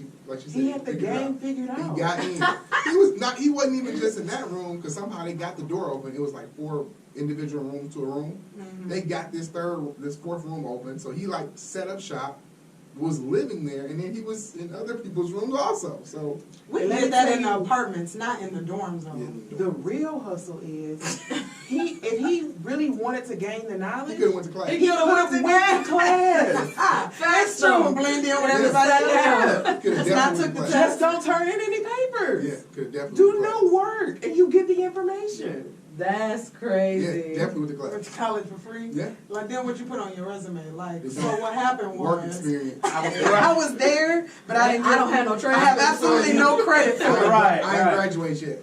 He had the figured it game out. figured out. He got in. He wasn't even just in that room, because somehow they got the door open. It was like 4 individual rooms to a room. Mhm. They got this 4th room open, so he like set up shop, was living there, and then he was in other people's rooms also, so. We Let me did that tell in the you- apartments, not in the dorm yeah, zone. The real hustle is if he really wanted to gain the he knowledge, could have went to class. he could have went to class. That's true. And blend in with everybody else. Yeah. He coulda Just not definitely took the went to test. Just don't turn in any papers. Yeah, could have definitely Do went to no class. work and you get the information. That's Yeah, crazy. definitely went to Went class. to college for free. Yeah. Like then what you put on your resume? Like It's so what happened Work was experience. I was there, but I didn't. I don't have no I transcript. have absolutely no credit for it. Right, I ain't right. graduate yet.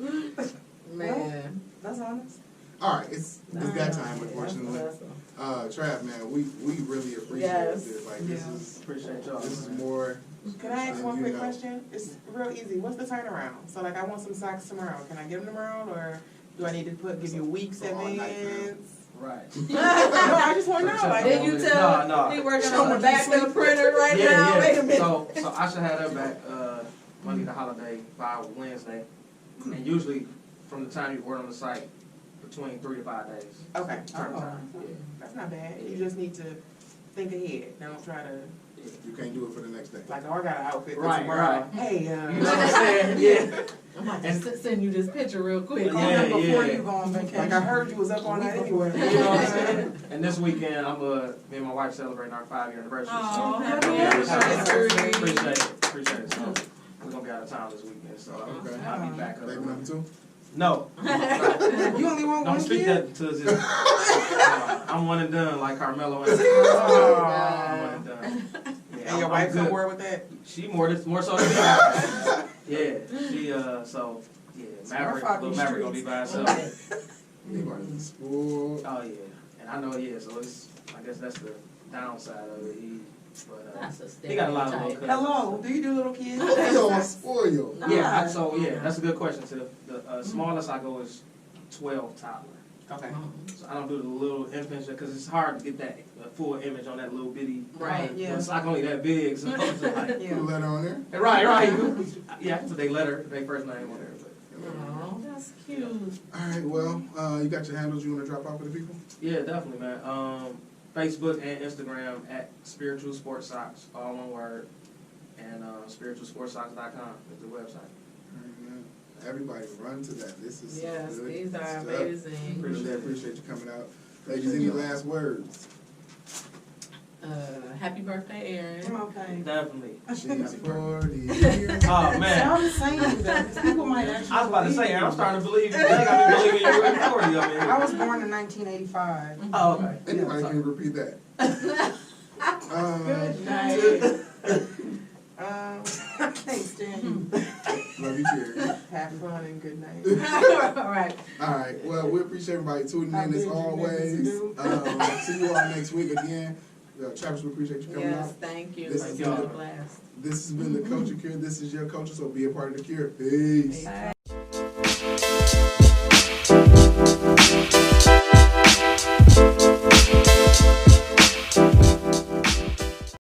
Man. That's honest. All right, it's that time, unfortunately. Trav, man, we really appreciate Yes. this. Like this Yeah. is Appreciate y'all. this is man. more. Can I ask one You quick know. question? It's real easy. What's the turnaround? So like I want some socks tomorrow. Can I give them tomorrow or do I need to give you weeks All night, advance? Right. No, I just want to know. Like, Did you tell No. he working Show on the me back of the printer right now? Wait a minute. So I should have that back Monday to holiday by Wednesday, and usually from the time you order on the site, between 3 to 5 days. okay, Oh. that's not bad. You just need to think ahead. Don't try to You can't do it for the next day. like, oh, I got an outfit for Right, tomorrow. right. Hey, You know what I'm saying? Yeah. I'm about to send you this picture real quick. Call Yeah, them before yeah. you go on vacation. like I heard you was up on that anyway. You know what I'm saying? And this weekend, me and my wife celebrating our 5-year anniversary. Oh, so happy yeah, anniversary. Appreciate it. So we're gonna be out of town this weekend, so Okay. I'll be back up. Baby number 2. No. You only want Don't one speak kid? that to us. I'm one and done, like Carmelo. I'm Oh. one and done. Yeah, And your I'm wife's on good. board with that? She more so than me. Yeah, she so yeah, Maverick, rough out little these Maverick gonna be by herself. Anybody's spoiled. Oh yeah, and I know so it's I guess that's the downside of it. That's a He got a lot of little stereotype. cousins. Hello, do you do little kids? Y'all spoiled. Yeah, that's a good question. So the smallest I go is 12 toddler. Okay. So I don't do the little infants because it's hard to get that full image on that little bitty. Right. Yeah. It's like only that big. So it's like, Put a Yeah. letter on there. right. Yeah, I put their letter, their first name on there. But Oh, that's cute. All right, well, you got your handles you want to drop off for the people? yeah, definitely, man. Facebook and Instagram at Spiritual Sports Socks, all one word, and spiritualsportsocks.com is the website. All right, man. Everybody run to that. This is Yes, good these are stuff. amazing. Really appreciate you coming out. Ladies, any last words? Happy birthday, Aaron. Okay. Definitely. She's 40 years. Oh So man, I'm saying that people might actually. I was about to say, believe I'm me. starting to believe. They got me believing you were 40 up in here. I was born in 1985. Oh, okay. Anybody Yeah, can repeat that. Good night. I can't stand you. Love you, Jerry. Have fun and good night. All right. All right. Well, we appreciate everybody tuning I in as did you always. niggas See you all next week again. Travis, we appreciate you coming Yes, out. thank you. This It's is been a good. blast. This has been the Culture Cure. This is your culture, so be a part of the cure. Peace. Bye.